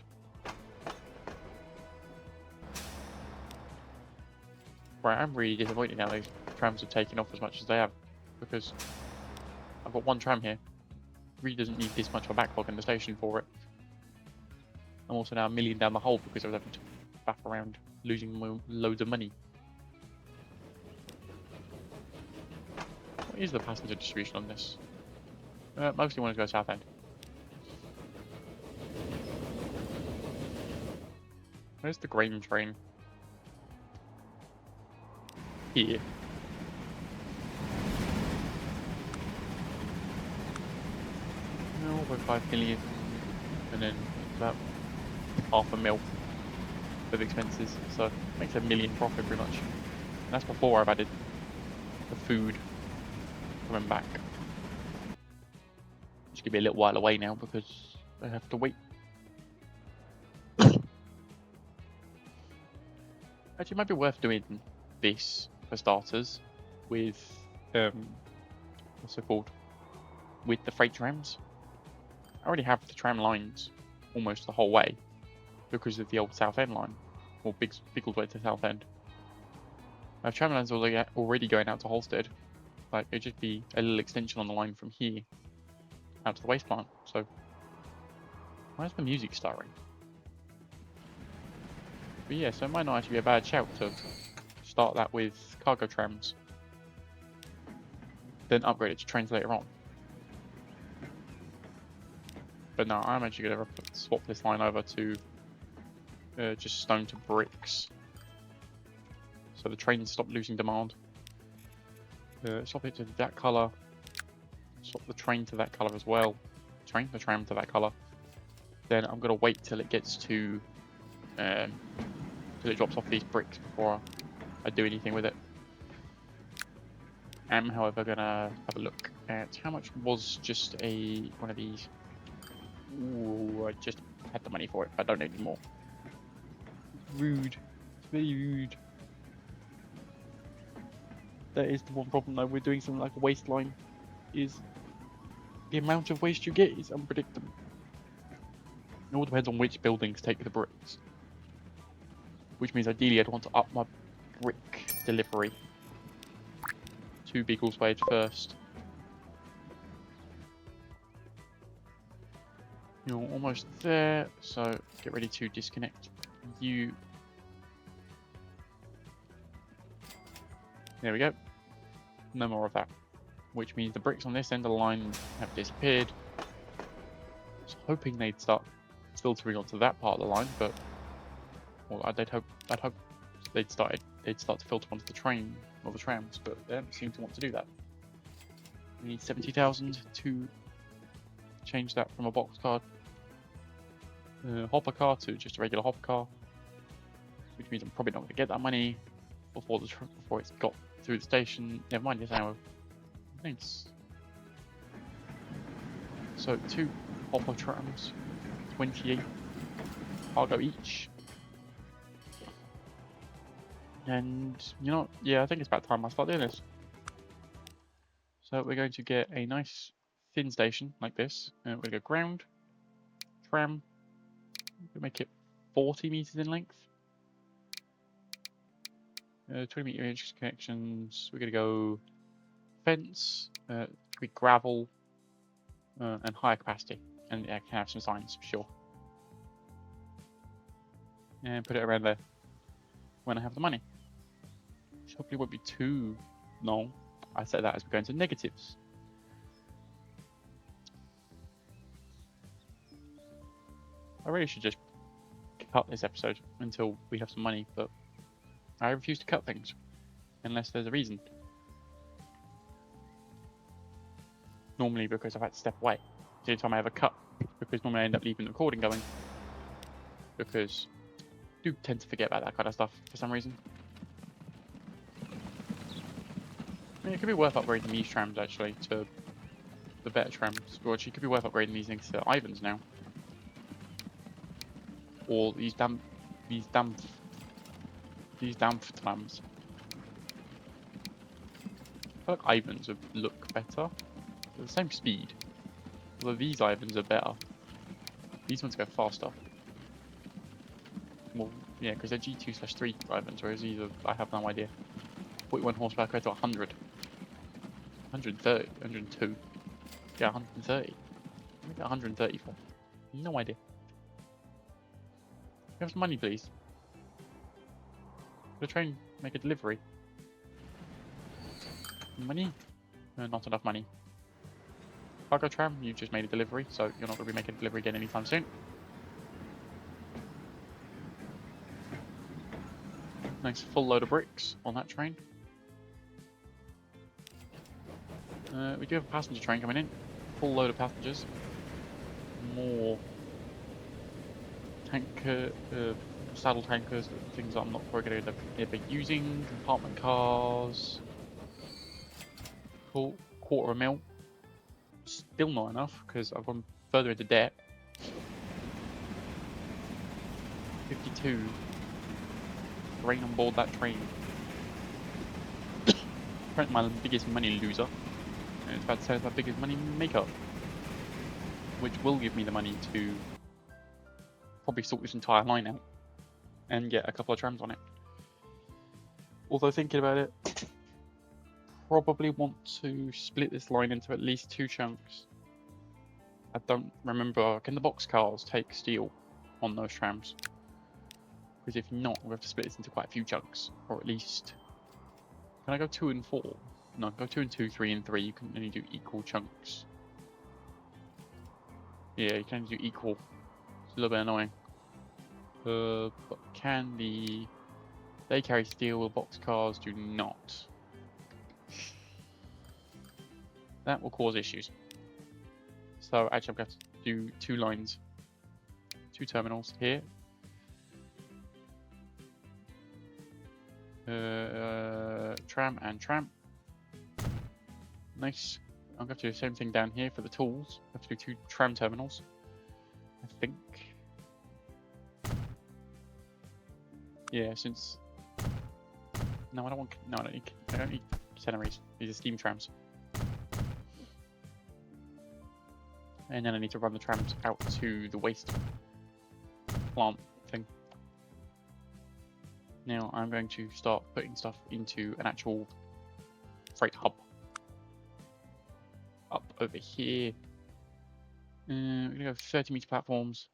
Right, I'm really disappointed now those trams have taken off as much as they have, because I've got one tram here. Really doesn't need this much of a backlog in the station for it. I'm also now a million down the hole because I was having to faff around losing loads of money. What is the passenger distribution on this? Mostly want to go south end. Where's the grain train? Here. 5 million, and then about $500,000 of expenses, so it makes $1 million profit pretty much. And that's before I've added the food coming back. It's gonna be a little while away now because I have to wait. Actually, it might be worth doing this for starters with what's it called? With the freight trams. I already have the tram lines almost the whole way because of the old South End line, or Biggles way to South End. I have tram lines already going out to Holstead. Like, it'd just be a little extension on the line from here out to the waste plant. So, where's the music starting? But yeah, so it might not actually be a bad shout to start that with cargo trams, then upgrade it to trains later on. But no, I'm actually going to swap this line over to just stone to bricks, so the trains stop losing demand. Swap it to that colour, swap the train to that colour as well, the tram to that colour. Then I'm going to wait till it gets to, till it drops off these bricks before I do anything with it. I'm however going to have a look at how much was just one of these. Ooh, I just had the money for it, but I don't need any more. Rude. It's very rude. That is the one problem though, we're doing something like a waste line, is the amount of waste you get is unpredictable. It all depends on which buildings take the bricks. Which means ideally I'd want to up my brick delivery to Biggleswade first. You're almost there, so get ready to disconnect you. There we go. No more of that. Which means the bricks on this end of the line have disappeared. I was hoping they'd start filtering onto that part of the line, but well, I'd hope they'd start to filter onto the train or the trams, but they don't seem to want to do that. We need 70,000 to change that from a box car hopper car to just a regular hopper car, which means I'm probably not going to get that money before it's got through the station. Never mind, it's our thanks. So 2 hopper trams, 28 cargo each, and you know, yeah, I think it's about time I start doing this. So we're going to get a nice thin station like this, and we're going to go ground, tram, we'll make it 40 meters in length, 20 meter inch connections. We're going to go fence, gravel, and higher capacity. And yeah, can have some signs, for sure. And put it around there when I have the money. Which hopefully won't be too long. I set that as we go into negatives. I really should just cut this episode until we have some money, but I refuse to cut things unless there's a reason. Normally because I've had to step away. It's the only time I ever cut, because normally I end up leaving the recording going. Because I do tend to forget about that kind of stuff for some reason. I mean, it could be worth upgrading these trams actually to the better trams. Or actually, it could be worth upgrading these things to Ivans now. Or these damn trams. I feel like Ivans would look better. They're the same speed. Although these Ivans are better. These ones go faster. Well, yeah, because they're G2/3 Ivans, whereas these are, I have no idea. 41 horsepower compared to 100. 130, 102. Yeah, 130. What do you get 130 for? No idea. Have some money, please. Could a train make a delivery? Money? Not enough money. Cargo tram, you just made a delivery, so you're not going to be making a delivery again anytime soon. Nice full load of bricks on that train. We do have a passenger train coming in. Full load of passengers. More tanker, saddle tankers, things that I'm not probably going to be using. Compartment cars. Cool. $250,000. Still not enough because I've gone further into debt. 52. Rain on board that train. Apparently my biggest money loser. And it's about to say it's my biggest money maker. Which will give me the money to probably sort this entire line out. And get a couple of trams on it. Although thinking about it, probably want to split this line into at least 2 chunks. I don't remember, can the boxcars take steel on those trams? Because if not, we'll have to split this into quite a few chunks, or at least... Can I go 2 and 4? No, go 2 and 2, 3 and 3, you can only do equal chunks. Yeah, you can only do equal. It's a little bit annoying. But can the... They carry steel, the boxcars do not. That will cause issues. So actually I'm going to do 2 lines. 2 terminals here. Tram and tram. Nice. I'm going to do the same thing down here for the tools. I have to do 2 tram terminals. I think. Yeah, since... No, I don't want... No, I don't need catenaries. These are steam trams. And then I need to run the trams out to the waste plant thing. Now I'm going to start putting stuff into an actual freight hub. Up over here. We're going to go 30-meter platforms.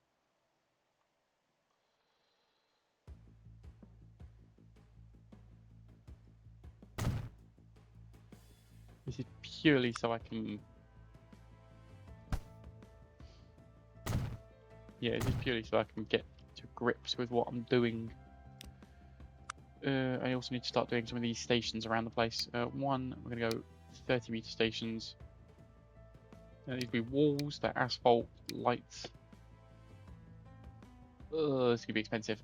This is purely so I can... Yeah, this is purely so I can get to grips with what I'm doing. I also need to start doing some of these stations around the place. One, we're going to go 30-meter stations. These will be walls, they're asphalt, lights. This is going to be expensive.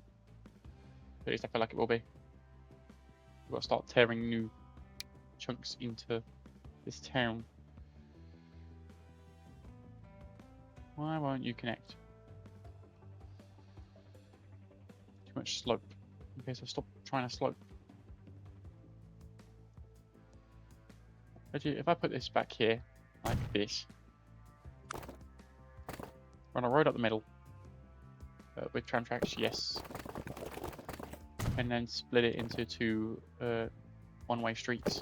At least I feel like it will be. We've got to start tearing new chunks into this town. Why won't you connect? Too much slope. Okay, so stop trying to slope. Actually, if I put this back here, like this, run a road up the middle with tram tracks, yes, and then split it into 2 one-way streets.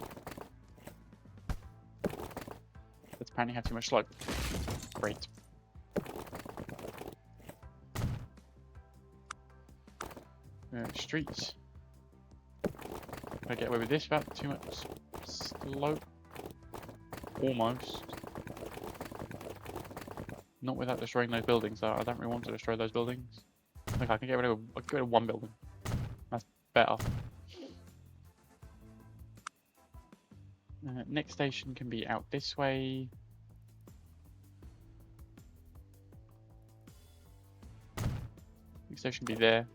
That's apparently had too much slope. Great. Streets. I get away with this without too much slope. Almost. Not without destroying those buildings though. I don't really want to destroy those buildings. Okay, I can get rid of one building. That's better. Next station can be out this way. Next station can be there.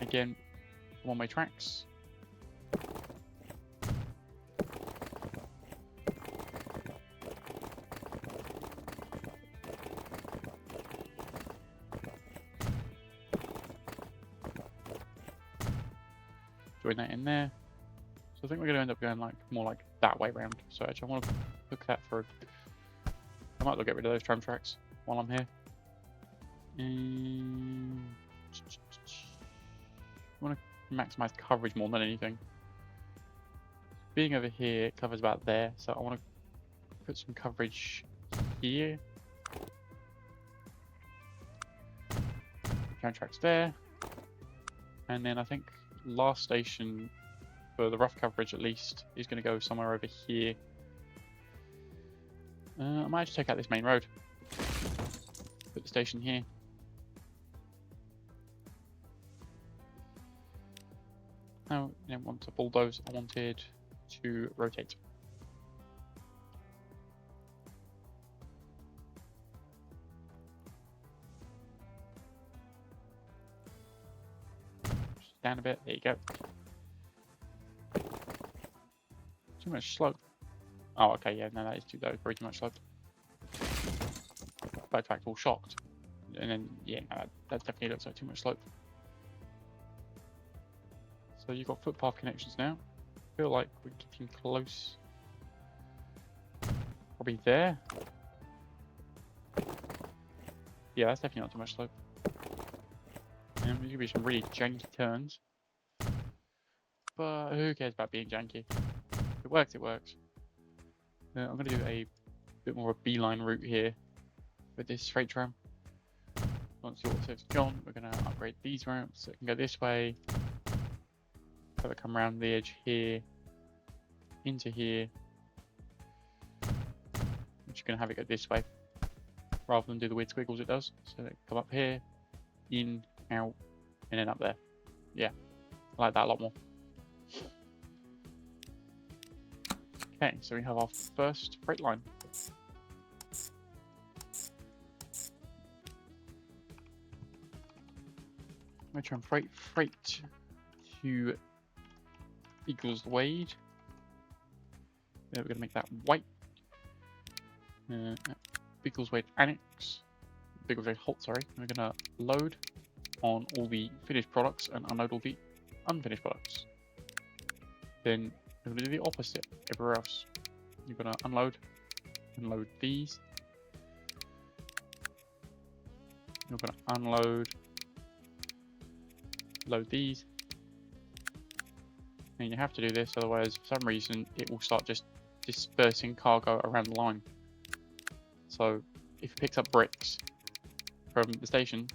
Again, one-way tracks. Join that in there. So I think we're going to end up going like more like that way round. So actually, I want to hook that through. I might as well get rid of those tram tracks while I'm here. I want to maximize coverage more than anything. Being over here covers about there, so I want to put some coverage here. Tram tracks there, and then I think last station for the rough coverage at least is going to go somewhere over here. I might just take out this main road. Put the station here. No, I didn't want to bulldoze, I wanted to rotate. Just down a bit, there you go. Too much slope. Oh, okay, yeah, no, that was very too much slope. But in fact, all shocked. And then, yeah, no, that definitely looks like too much slope. So you've got footpath connections now. Feel like we're getting close. Probably there. Yeah, that's definitely not too much slope. And there's gonna be some really janky turns. But who cares about being janky? If it works, it works. I'm gonna do a bit more of a beeline route here with this freight tram. Once the auto saves John, we're gonna upgrade these ramps so it can go this way. So they come around the edge here, into here. I'm just going to have it go this way, rather than do the weird squiggles it does. So they come up here, in, out, and then up there. Yeah, I like that a lot more. Okay, so we have our first freight line. I'm going to try and freight to equals Wade. We're going to make that white. Biggleswade Annex. Biggleswade Halt, sorry. We're going to load on all the finished products and unload all the unfinished products. Then we're going to do the opposite everywhere else. You're going to unload and load these. You're going to unload, load these. And you have to do this, otherwise for some reason it will start just dispersing cargo around the line. So if it picks up bricks from the station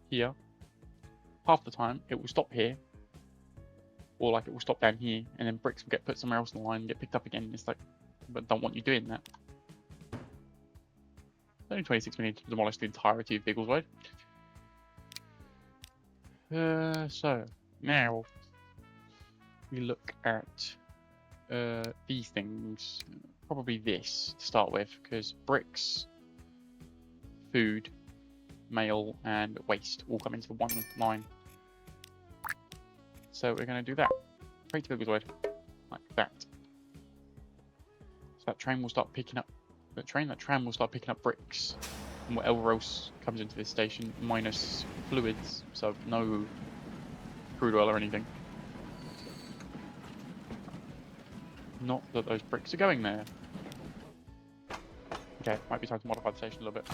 here, half the time it will stop here, or like it will stop down here, and then bricks will get put somewhere else in the line and get picked up again. It's like, but don't want you doing that. Only 26 minutes to demolish the entirety of Biggleswade. So now we look at these things. Probably this to start with, because bricks, food, mail, and waste all come into one line. So we're going to do that. Freight to Biggleswade, like that. So that train will start picking up. That tram will start picking up bricks and whatever else comes into this station, minus fluids, so no crude oil or anything. Not that those bricks are going there. Okay, might be time to modify the station a little bit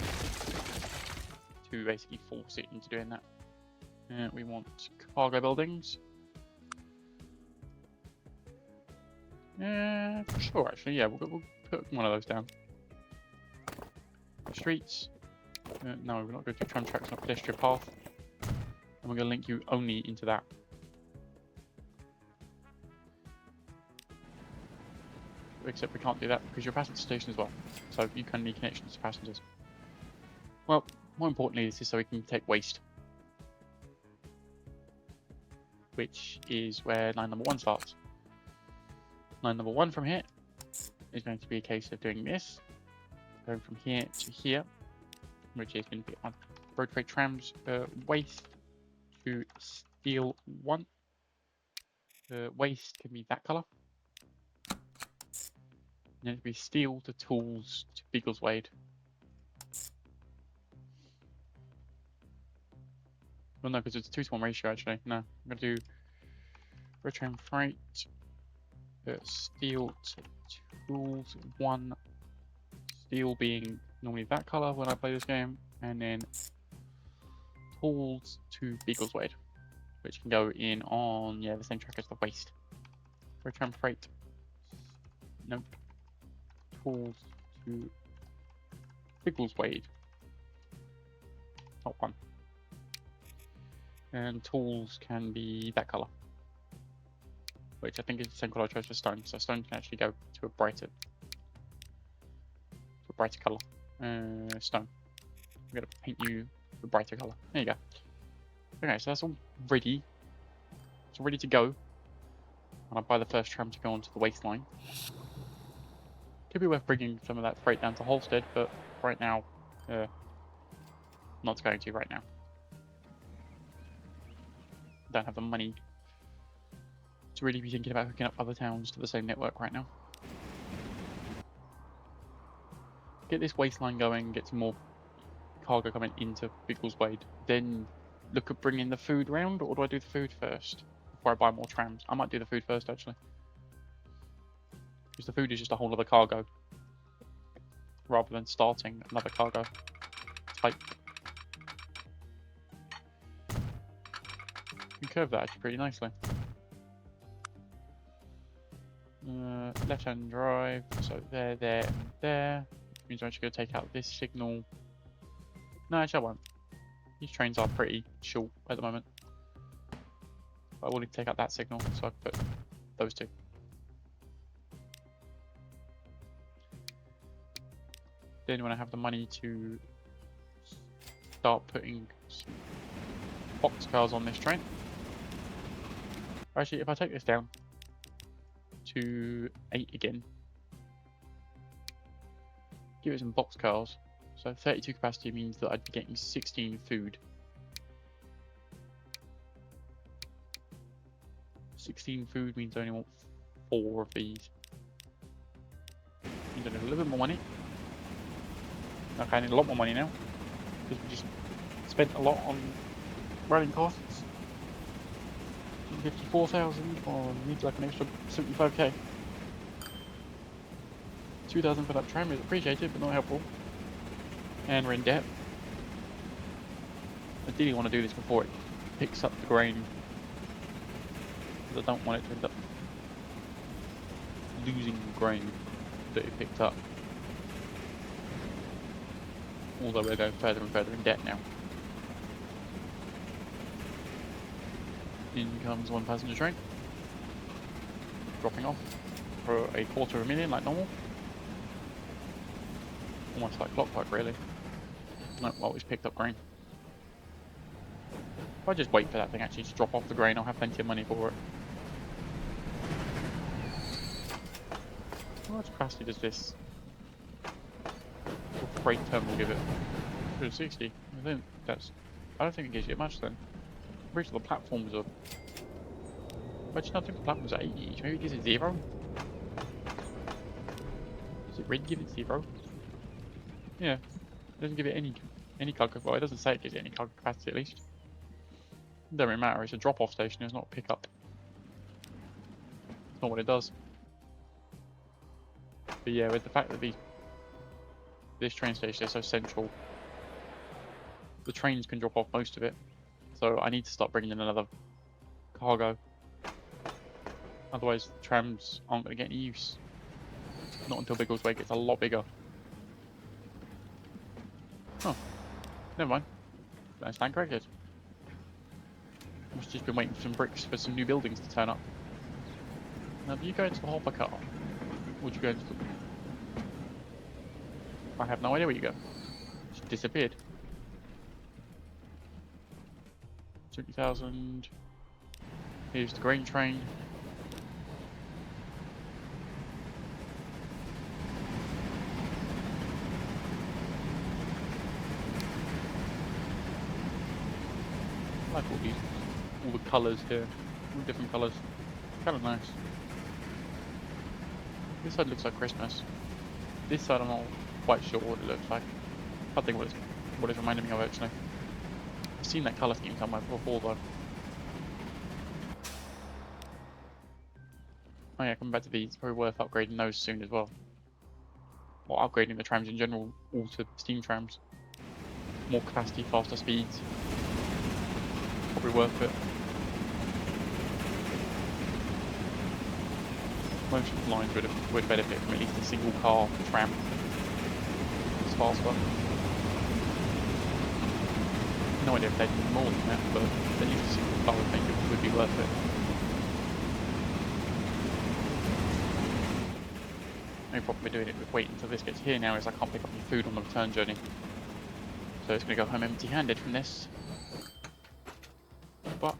to basically force it into doing that. We want cargo buildings. Sure, actually, yeah, we'll put one of those down. Streets. No, we're not going to do tram tracks, not pedestrian path. And we're going to link you only into that. Except we can't do that because you're a passenger station as well. So you can need connections to passengers. Well, more importantly, this is so we can take waste. Which is where line number 1 starts. Line number 1 from here is going to be a case of doing this. Going from here to here. Which is going to be on road freight trams waste to steel 1. Waste can be that colour. And then it'll be steel to tools to Biggleswade. Well, no, because it's a 2-to-1 ratio actually. No, I'm going to do road tram freight, steel to tools 1. Steel being normally that colour when I play this game, and then tools to Biggleswade, which can go in on the same track as the waste. Road tram freight. Nope. Tools to Biggleswade. Not 1. And tools can be that colour, which I think is the same colour I chose for stone. So stone can actually go to a brighter colour. Stone. I'm gonna paint you a brighter colour. There you go. Okay, so that's all ready. It's all ready to go. And I'll buy the first tram to go onto the waistline. Could be worth bringing some of that freight down to Holstead, but right now, not going to right now. Don't have the money to really be thinking about hooking up other towns to the same network right now. Get this waistline going, get some more cargo coming into Biggleswade, then look at bringing the food round, or do I do the food first before I buy more trams? I might do the food first actually, because the food is just a whole other cargo rather than starting another cargo type. You can curve that actually pretty nicely. Left-hand drive, so there, and there. Which means I'm actually going to take out this signal. No, actually I won't. These trains are pretty short at the moment. But I will need to take out that signal, so I can put those 2. Then when I have the money to start putting some boxcars on this train. Actually, if I take this down to 8 again, give it some boxcars. So 32 capacity means that I'd be getting 16 food. 16 food means I only want 4 of these. Means I need a little bit more money. Okay, I need a lot more money now, because we just spent a lot on running costs. 54,000, or need like an extra 75k. 2,000 for that tram is appreciated, but not helpful. And we're in debt. I really want to do this before it picks up the grain, because I don't want it to end up losing grain that it picked up. Although we're going further and further in debt now. In comes one passenger train, dropping off for a $250,000 like normal. Almost like clockwork really. No, well, it's picked up grain. If I just wait for that thing actually to drop off the grain, I'll have plenty of money for it. How much capacity does this freight terminal give it? 260. I don't think it gives you much then. I'm pretty sure the platforms are. Actually, no, I think the platforms are 80 each. Maybe it gives it 0. Does it really give it 0? Yeah, it doesn't give it any cargo. Well, it doesn't say it gives it any cargo capacity at least. It doesn't really matter. It's a drop-off station. It's not a pick-up. It's not what it does. But yeah, with the fact that this train station is so central, the trains can drop off most of it. So I need to start bringing in another cargo. Otherwise, the trams aren't going to get any use. Not until Biggleswade gets a lot bigger. Oh, never mind. I stand corrected. Must just been waiting for some bricks for some new buildings to turn up. Now, do you go into the hopper car? Or would you go into the... I have no idea where you go. She disappeared. 20,000. Here's the grain train. I like all the colours here, all different colours. Kind of nice. This side looks like Christmas. This side I'm not quite sure what it looks like. I think what it's reminding me of actually. I've seen that colour scheme somewhere before though. Oh yeah, coming back to these, it's probably worth upgrading those soon as well. Or upgrading the trams in general, all to steam trams. More capacity, faster speeds. Probably worth it. Most lines would benefit from at least a single car tram. It's faster. No idea if they'd need more than that, but at least a single car I think it would be worth it. The only problem with doing it with waiting until this gets here now is I can't pick up any food on the return journey. So it's going to go home empty-handed from this. But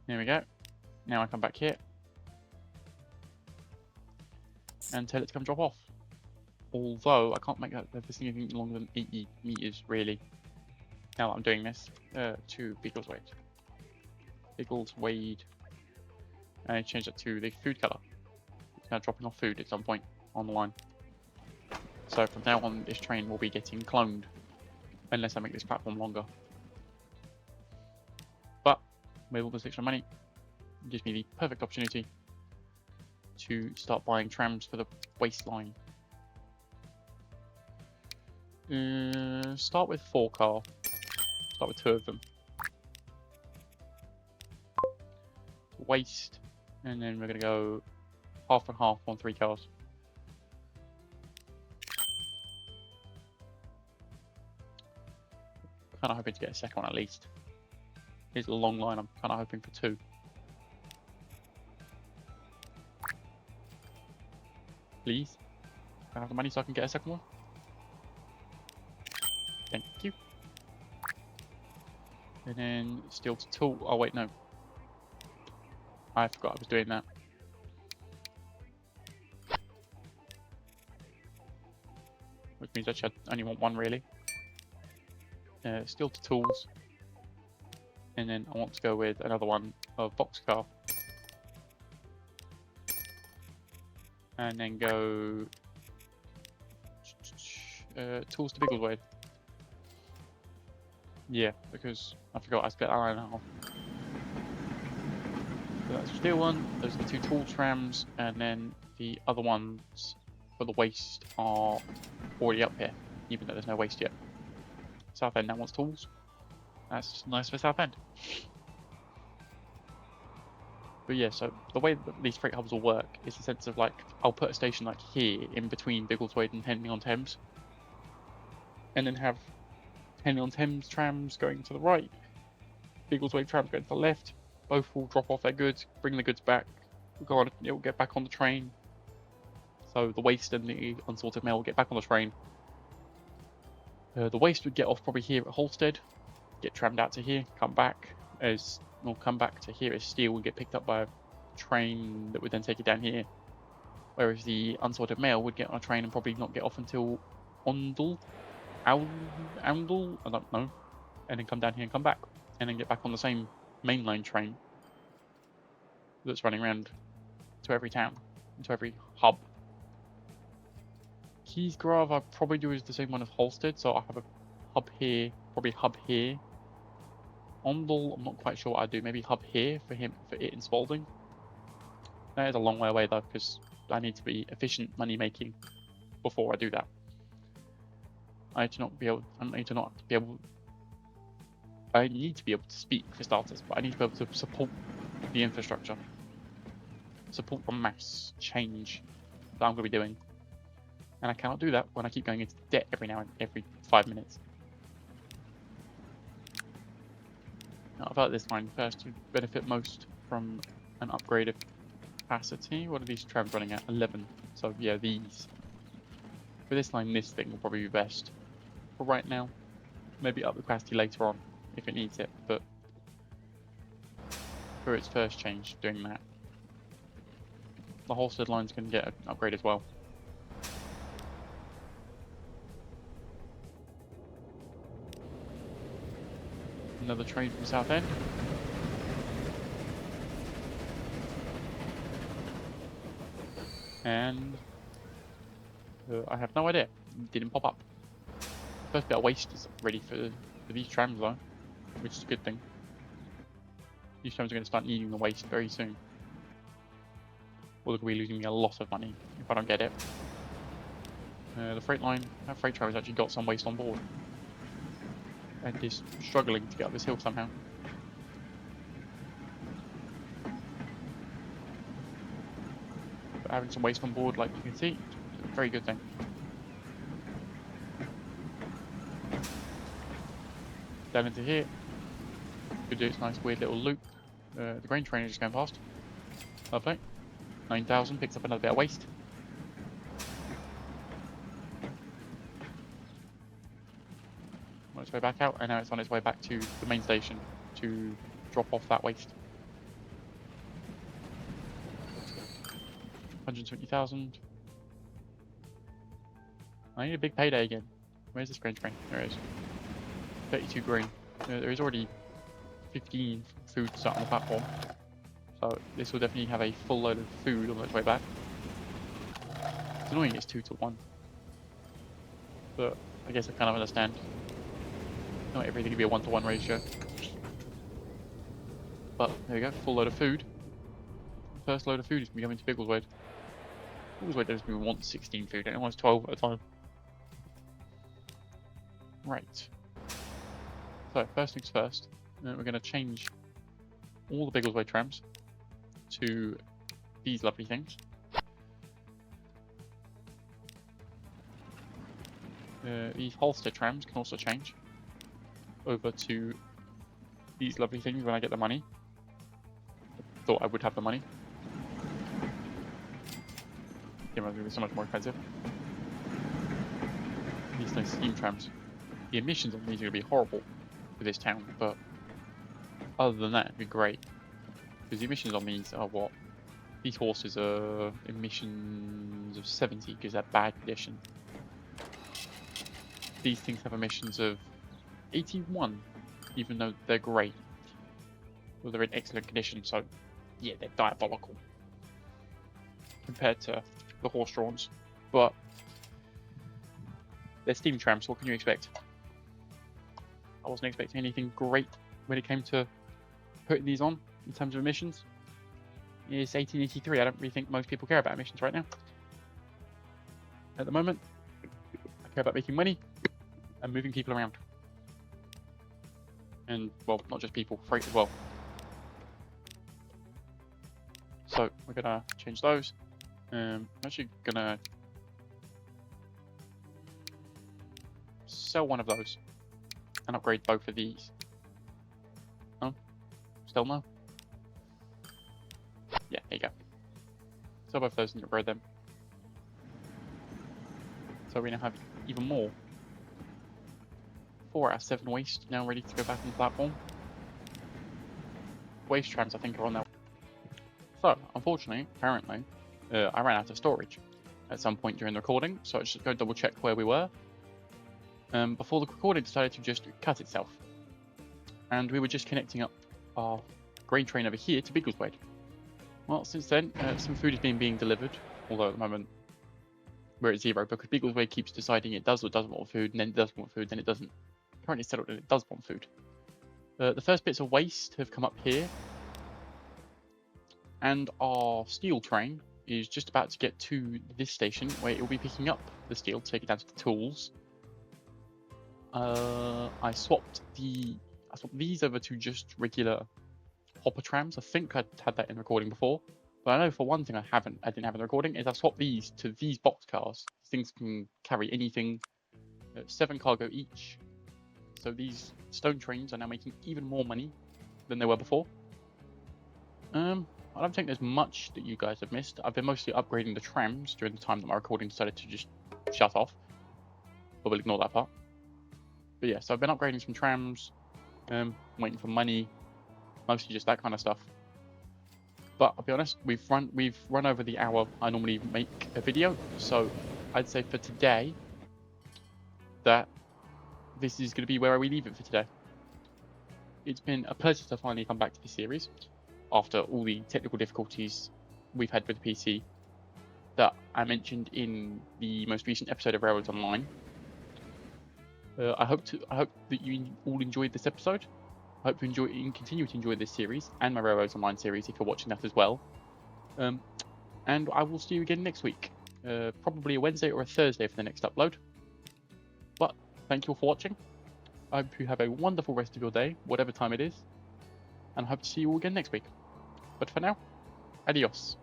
there we go. Now I come back here and tell it to come drop off. Although I can't make this thing anything longer than 80 meters really. Now that I'm doing this, to Biggleswade. Biggleswade, and I change that to the food color. It's now dropping off food at some point on the line. So from now on, this train will be getting cloned, unless I make this platform longer. But with all this extra money, it gives me the perfect opportunity to start buying trams for the waistline. Start with 4 car. Start with 2 of them. Waste, and then we're gonna go half and half on 3 cars. Kind of hoping to get a second one at least. Here's a long line. I'm kind of hoping for 2. Please. Can I have the money so I can get a second one? Thank you. And then steel to tool. Oh wait, no. I forgot I was doing that. Which means actually I only want 1 really. Steel to tools. And then I want to go with another one of boxcar. And then go tools to Biggleswade. Yeah, because I forgot I split that line in half. So that's the steel one, those are the 2 tool trams, and then the other ones for the waste are already up here, even though there's no waste yet. Southend now wants tools. That's nice for Southend. But yeah, so the way that these freight hubs will work is the sense of like, I'll put a station like here in between Biggleswade and Henley-on-Thames. And then have Henley-on-Thames trams going to the right, Biggleswade trams going to the left. Both will drop off their goods, bring the goods back, go on, it will get back on the train. So the waste and the unsorted mail will get back on the train. The waste would get off probably here at Holstead, get trammed out to here, come back to here as steel and get picked up by a train that would then take it down here. Whereas the unsorted mail would get on a train and probably not get off until Oundle, I don't know, and then come down here and come back, and then get back on the same mainline train that's running around to every town, to every hub. Keysgrove I probably do is the same one as Holstead, so I have a hub here, probably hub here. Oundle, I'm not quite sure what I'd do, maybe hub here for it in Spalding. That is a long way away though, because I need to be efficient money making before I do that. I need to be able to speak for starters, but I need to be able to support the infrastructure, support the mass change that I'm going to be doing. And I cannot do that when I keep going into debt every 5 minutes. Now, I felt this line first to benefit most from an upgrade of capacity. What are these trams running at? 11. So yeah, these. For this line, this thing will probably be best. For right now, maybe up the capacity later on if it needs it, but for its first change, doing that. The Holstead line's going to get an upgrade as well. Another train from Southend. And I have no idea. It didn't pop up. First bit of waste is ready for these trams though, which is a good thing. These trams are going to start needing the waste very soon. Or they're going to be losing me a lot of money if I don't get it. The freight line, that freight train has actually got some waste on board. And is struggling to get up this hill somehow. But having some waste on board, like you can see, is a very good thing. Down into here, could do its nice weird little loop. The grain train is just going past. Lovely. 9,000, picks up another bit of waste. On its way back out, and now it's on its way back to the main station to drop off that waste. 120,000. I need a big payday again. Where's this grain train? There it is. 32 grain. There is already 15 food sat on the platform. So this will definitely have a full load of food on its way back. It's annoying it's 2 to 1. But I guess I kind of understand. Not everything can be a 1 to 1 ratio. But there we go, full load of food. First load of food is going to be coming to Biggleswade. Biggleswade doesn't even want 16 food, it wants 12 at a time. Right. So first things first, we're going to change all the Biggleswade trams to these lovely things. These Holstead trams can also change over to these lovely things when I get the money. Thought I would have the money. It's going to be so much more expensive. These nice steam trams. The emissions on these are going to be horrible for this town, but other than that, it'd be great. Because the emissions on these are what? These horses are emissions of 70 because they're bad condition. These things have emissions of 81, even though they're great. Well, they're in excellent condition, so yeah, they're diabolical compared to the horse-drawns. But they're steam trams, what can you expect? I wasn't expecting anything great when it came to putting these on in terms of emissions. It's 1883. I don't really think most people care about emissions right now. At the moment, I care about making money and moving people around. And, well, not just people, freight as well. So, we're going to change those. I'm actually going to sell one of those and upgrade both of these. No? Still no? Yeah, there you go. Sell both of those and upgrade them. So we now have even more. 4 out of 7 waste now ready to go back on the platform. Waste trams I think are on there. So, unfortunately, apparently, I ran out of storage at some point during the recording, so I just go double check where we were. Before the recording decided to just cut itself. And we were just connecting up our grain train over here to Biggleswade. Well, since then, some food is being delivered, although at the moment we're at 0 because Biggleswade keeps deciding it does or doesn't want food, and then it does want food, then it doesn't. Currently settled that it does want food. The first bits of waste have come up here, and our steel train is just about to get to this station where it will be picking up the steel to take it down to the tools. I swapped these over to just regular hopper trams. I think I had that in the recording before, but I know for one thing I didn't have in the recording is I've swapped these to these box cars. These things can carry anything, 7 cargo each. So these stone trains are now making even more money than they were before. I don't think there's much that you guys have missed. I've been mostly upgrading the trams during the time that my recording decided to just shut off. But we'll ignore that part. But yeah, so I've been upgrading some trams, waiting for money, mostly just that kind of stuff. But I'll be honest, we've run over the hour I normally make a video, so I'd say for today that this is going to be where we leave it for today. It's been a pleasure to finally come back to this series after all the technical difficulties we've had with the PC that I mentioned in the most recent episode of Railroads Online. I hope that you all enjoyed this episode. I hope you continue to enjoy this series and my Railroads Online series if you're watching that as well. And I will see you again next week. Probably a Wednesday or a Thursday for the next upload. But thank you all for watching. I hope you have a wonderful rest of your day, whatever time it is. And I hope to see you all again next week. But for now, adios.